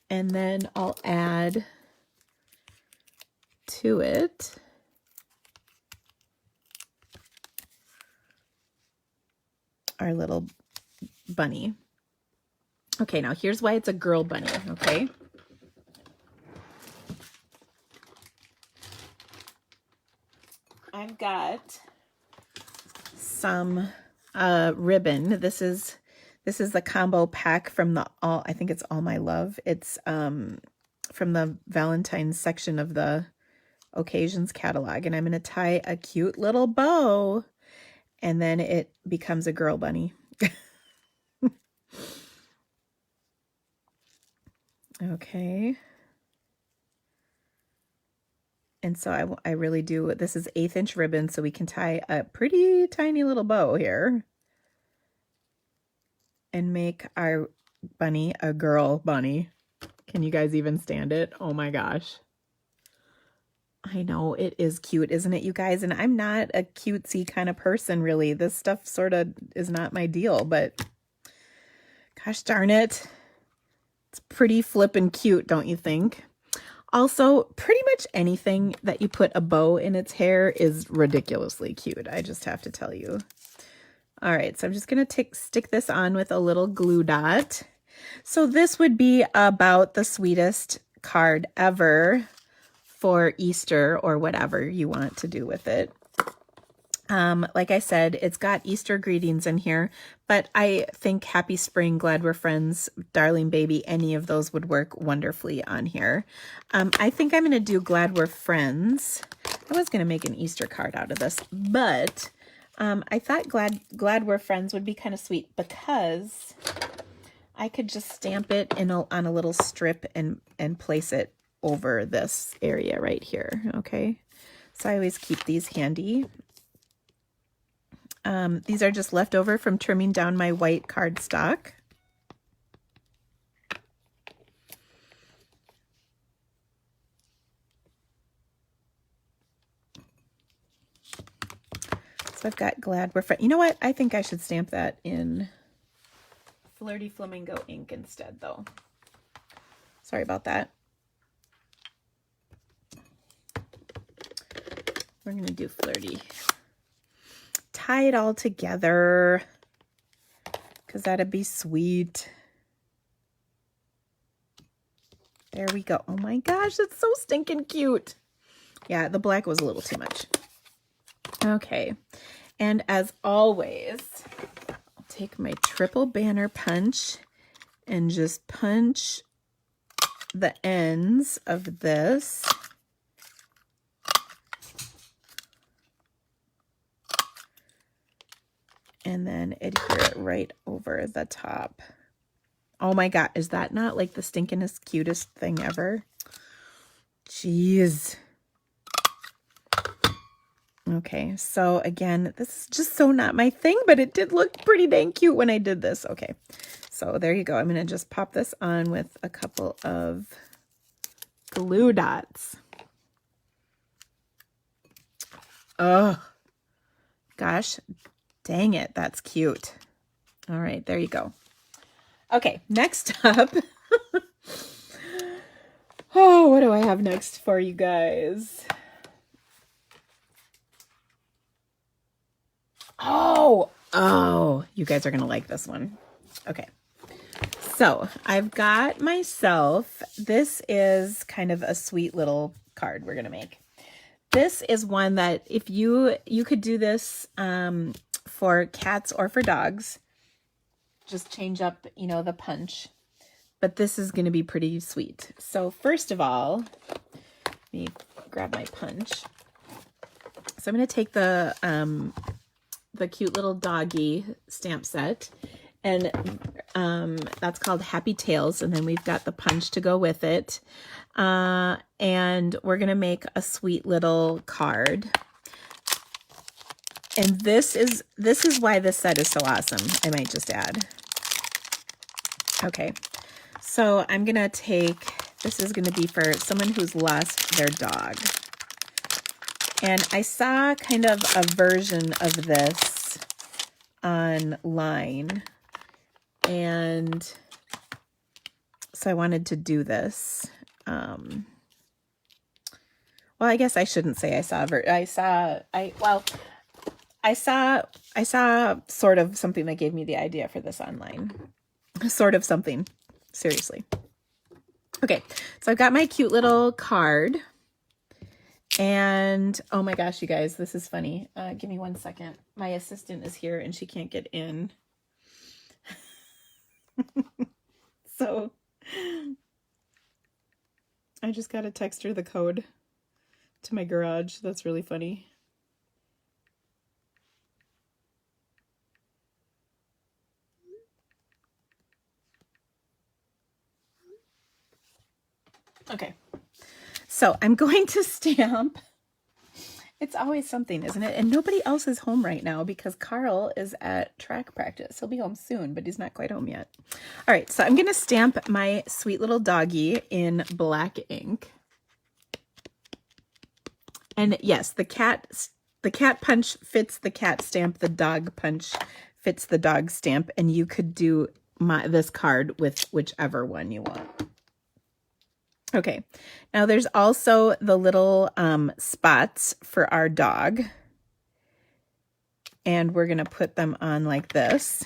And then I'll add to it our little bunny. Okay, now here's why it's a girl bunny, okay? I've got some ribbon. This is the combo pack from the I think it's All My Love. It's from the Valentine's section of the Occasions catalog, and I'm going to tie a cute little bow, and then it becomes a girl bunny. Okay. And so I really do, this is 1/8 inch ribbon, so we can tie a pretty tiny little bow here and make our bunny a girl bunny. Can you guys even stand it? Oh my gosh. I know, it is cute, isn't it, you guys? And I'm not a cutesy kind of person, really. This stuff sort of is not my deal, but gosh darn it. It's pretty flippin' cute, don't you think? Also, pretty much anything that you put a bow in its hair is ridiculously cute. I just have to tell you. All right, so I'm just going to stick this on with a little glue dot. So this would be about the sweetest card ever for Easter or whatever you want to do with it. Like I said, it's got Easter greetings in here, but I think Happy Spring, Glad We're Friends, Darling Baby, any of those would work wonderfully on here. I think I'm going to do Glad We're Friends. I was going to make an Easter card out of this, but I thought Glad We're Friends would be kind of sweet because I could just stamp it on a little strip and place it over this area right here, okay? So I always keep these handy. These are just left over from trimming down my white cardstock. So I've got Glad We're Friends. You know what? I think I should stamp that in Flirty Flamingo ink instead, though. Sorry about that. We're going to do Flirty. Tie it all together because that'd be sweet. There we go. Oh my gosh, it's so stinking cute. Yeah, the black was a little too much. Okay, and as always, I'll take my triple banner punch and just punch the ends of this. and then adhere it right over the top. Oh my God, is that not like the stinkingest, cutest thing ever? Jeez. Okay, so again, this is just so not my thing, but it did look pretty dang cute when I did this. Okay, so there you go. I'm going to just pop this on with a couple of glue dots. Oh, gosh, dang it, that's cute. All right, there you go. Okay, next up. Oh, what do I have next for you guys? Oh, you guys are going to like this one. Okay. So I've got myself, this is kind of a sweet little card we're going to make. This is one that if you could do this for cats or for dogs, just change up, you know, the punch. But this is going to be pretty sweet. So first of all, let me grab my punch. So I'm going to take the cute little doggy stamp set, and that's called Happy Tails, and then we've got the punch to go with it, and we're gonna make a sweet little card. And this is why this set is so awesome, I might just add. Okay, so I'm gonna take, this is gonna be for someone who's lost their dog. And I saw kind of a version of this online, and so I wanted to do this. Well, I guess I shouldn't say I saw sort of something that gave me the idea for this online. Sort of something, seriously. Okay, so I've got my cute little card. And oh my gosh, you guys, this is funny. Give me 1 second. My assistant is here and she can't get in. So I just got to text her the code to my garage. That's really funny. Okay. So I'm going to stamp. It's always something, isn't it? And nobody else is home right now because Carl is at track practice. He'll be home soon, but he's not quite home yet. All right, so I'm going to stamp my sweet little doggy in black ink. And yes, the cat punch fits the cat stamp. The dog punch fits the dog stamp. And you could do this card with whichever one you want. Okay, now there's also the little spots for our dog. And we're going to put them on like this.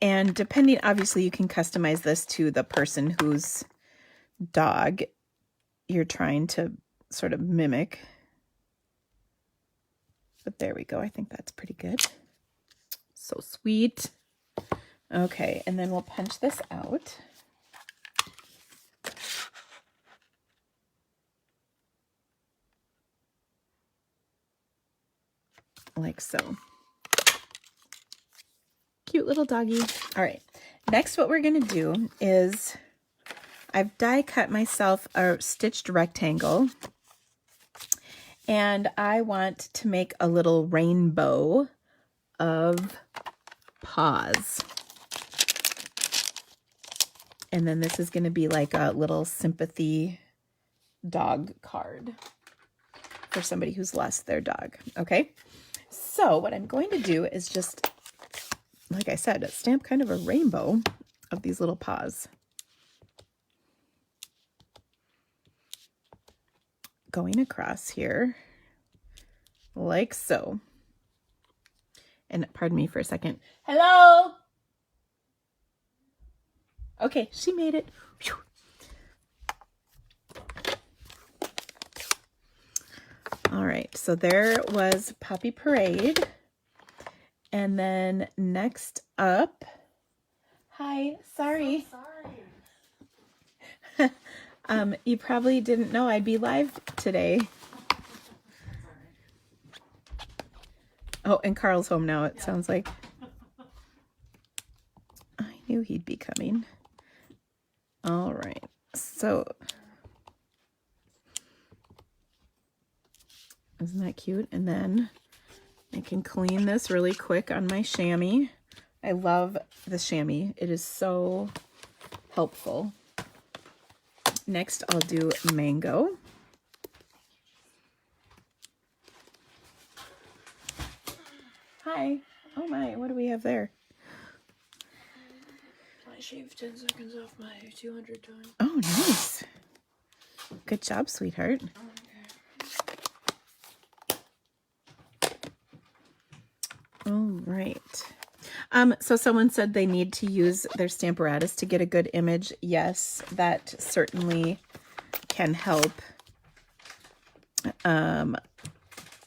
And depending, obviously, you can customize this to the person whose dog you're trying to sort of mimic. But there we go. I think that's pretty good. So sweet. Okay, and then we'll punch this out. Like so. Cute little doggy. All right, next what we're going to do is I've die cut myself a stitched rectangle, and I want to make a little rainbow of paws. And then this is going to be like a little sympathy dog card for somebody who's lost their dog. Okay, so what I'm going to do is just, like I said, stamp kind of a rainbow of these little paws. Going across here, like so. And pardon me for a second. Hello? Okay, she made it. Whew. All right, so there was Puppy Parade. And then next up, hi, sorry. So sorry. You probably didn't know I'd be live today. Oh, and Carl's home now, it sounds like. I knew he'd be coming. All right. So, isn't that cute? And then I can clean this really quick on my chamois. I love the chamois. It is so helpful. Next, I'll do mango. Hi. Oh my, what do we have there? I shaved 10 seconds off my 200 time. Oh, nice. Good job, sweetheart. All right. So someone said they need to use their Stamparatus to get a good image. Yes, that certainly can help.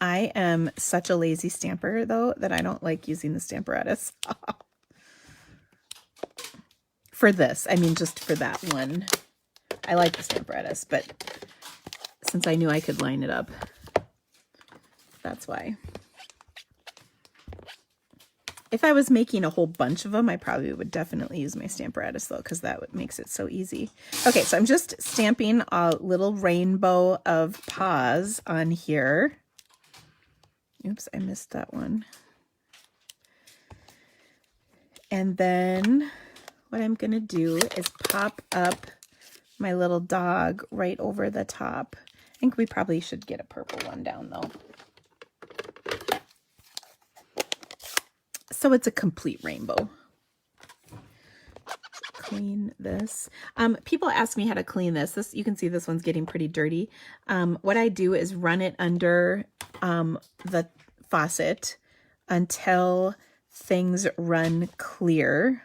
I am such a lazy stamper, though, that I don't like using the Stamparatus. For this, I mean, just for that one. I like the Stamparatus, but since I knew I could line it up, that's why. If I was making a whole bunch of them, I probably would definitely use my Stamparatus, though, because that makes it so easy. Okay, so I'm just stamping a little rainbow of paws on here. Oops, I missed that one. And then what I'm going to do is pop up my little dog right over the top. I think we probably should get a purple one down, though. So it's a complete rainbow. Clean this. People ask me how to clean this. You can see this one's getting pretty dirty. What I do is run it under the faucet until things run clear.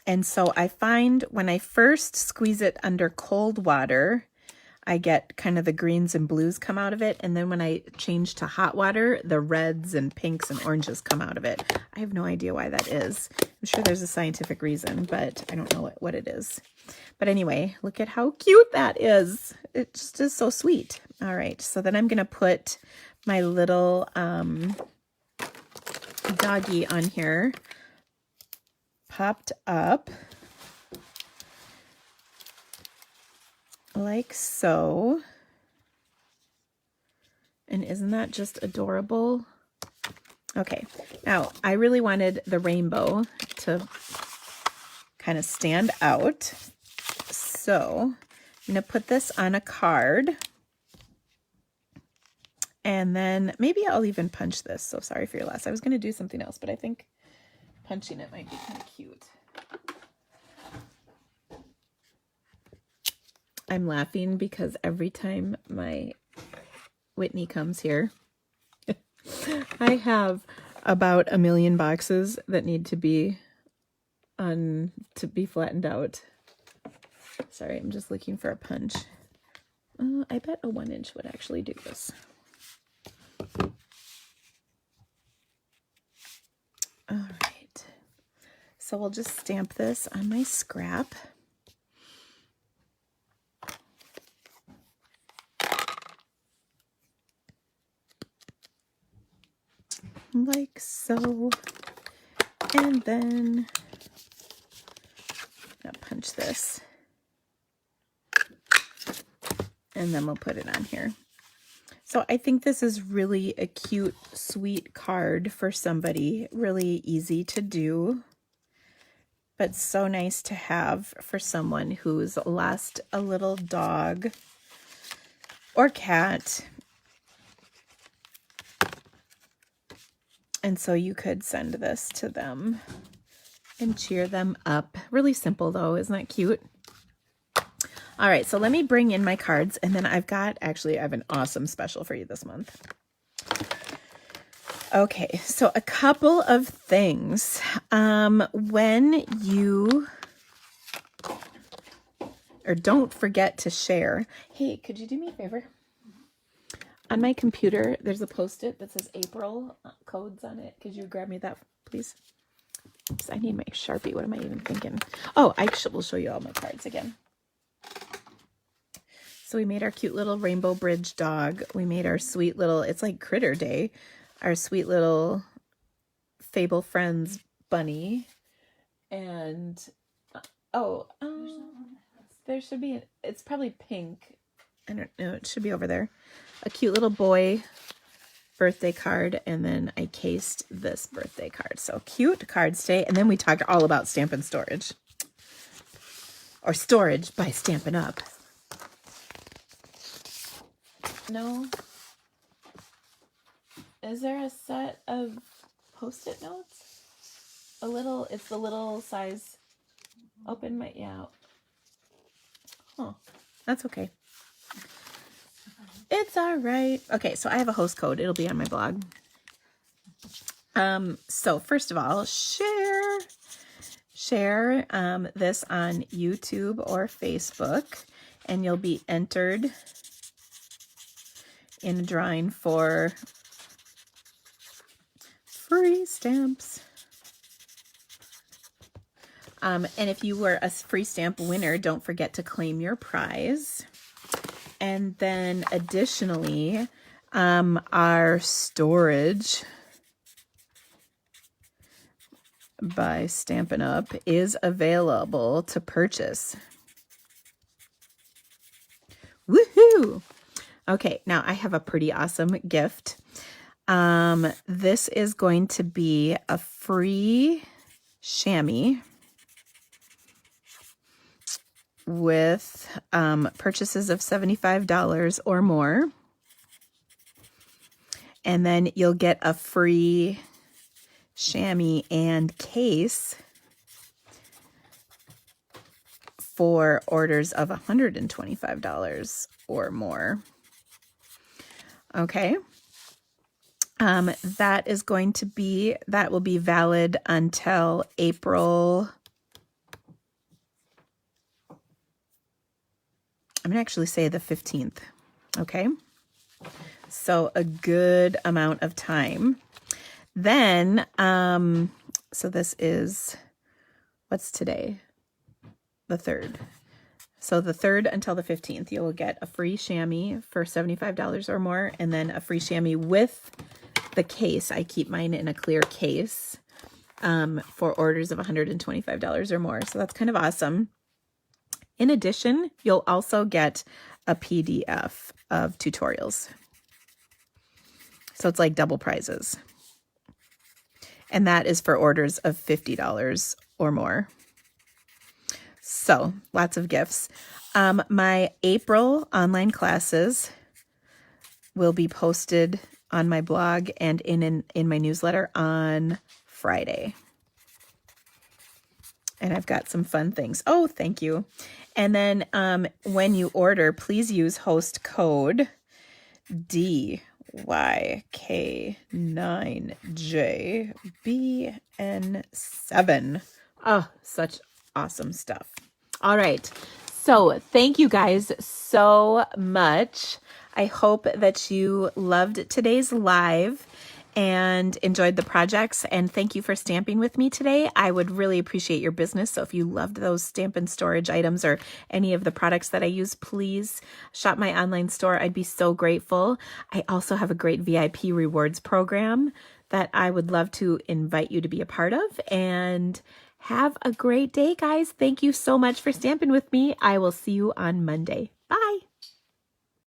And so I find when I first squeeze it under cold water, I get kind of the greens and blues come out of it. And then when I change to hot water, the reds and pinks and oranges come out of it. I have no idea why that is. I'm sure there's a scientific reason, but I don't know what it is. But anyway, look at how cute that is. It just is so sweet. All right, so then I'm going to put my little doggy on here, popped up. Like so. And isn't that just adorable? Okay, now I really wanted the rainbow to kind of stand out. So I'm going to put this on a card. And then maybe I'll even punch this. So sorry for your loss. I was going to do something else, but I think punching it might be kind of cute. I'm laughing because every time my Whitney comes here, I have about 1 million boxes that need to be flattened out. Sorry, I'm just looking for a punch. I bet a 1-inch would actually do this. All right. So we'll just stamp this on my scrap. Like so. And then I'll punch this. And then we'll put it on here. So I think this is really a cute, sweet card for somebody. Really easy to do, but so nice to have for someone who's lost a little dog or cat. And so you could send this to them and cheer them up. Really simple though, isn't that cute? All right, so let me bring in my cards, and then I have an awesome special for you this month. Okay, so a couple of things. When you, or don't forget to share. Hey, could you do me a favor? On my computer, there's a Post-it that says April codes on it. Could you grab me that, please? Oops, I need my Sharpie. What am I even thinking? Oh, I will show you all my cards again. So we made our cute little rainbow bridge dog. We made our sweet little, it's like Critter Day, our sweet little Fable Friends bunny. And there should be, it's probably pink. I don't know, it should be over there. A cute little boy birthday card, and then I cased this birthday card. So cute cards today. And then we talked all about Stampin' Storage. Or storage by Stampin' Up. No. Is there a set of Post-it notes? It's the little size. Open my, yeah. Huh. That's okay. It's all right. Okay, so I have a host code. It'll be on my blog. So first of all, share this on YouTube or Facebook, and you'll be entered in a drawing for free stamps. And if you were a free stamp winner, don't forget to claim your prize. And then additionally, our storage by Stampin' Up is available to purchase. Woohoo! Okay, now I have a pretty awesome gift. This is going to be a free chamois with purchases of $75 or more. And then you'll get a free chamois and case for orders of $125 or more. Okay. That will be valid until April. I'm gonna actually say the 15th. Okay. So a good amount of time. Then, so this is, what's today? The 3rd. So the 3rd until the 15th, you will get a free chamois for $75 or more, and then a free chamois with the case. I keep mine in a clear case for orders of $125 or more. So that's kind of awesome. In addition, you'll also get a PDF of tutorials. So it's like double prizes. And that is for orders of $50 or more. So lots of gifts. My April online classes will be posted on my blog and in my newsletter on Friday. And I've got some fun things. Oh, thank you. And then when you order, please use host code DYK9JBN7. Oh, such awesome stuff. All right. So thank you guys so much. I hope that you loved today's live and enjoyed the projects, and thank you for stamping with me today. I would really appreciate your business. So if you loved those Stampin' Storage items or any of the products that I use, please shop my online store. I'd be so grateful. I also have a great VIP rewards program that I would love to invite you to be a part of. And have a great day, guys. Thank you so much for stamping with me. I will see you on Monday. Bye.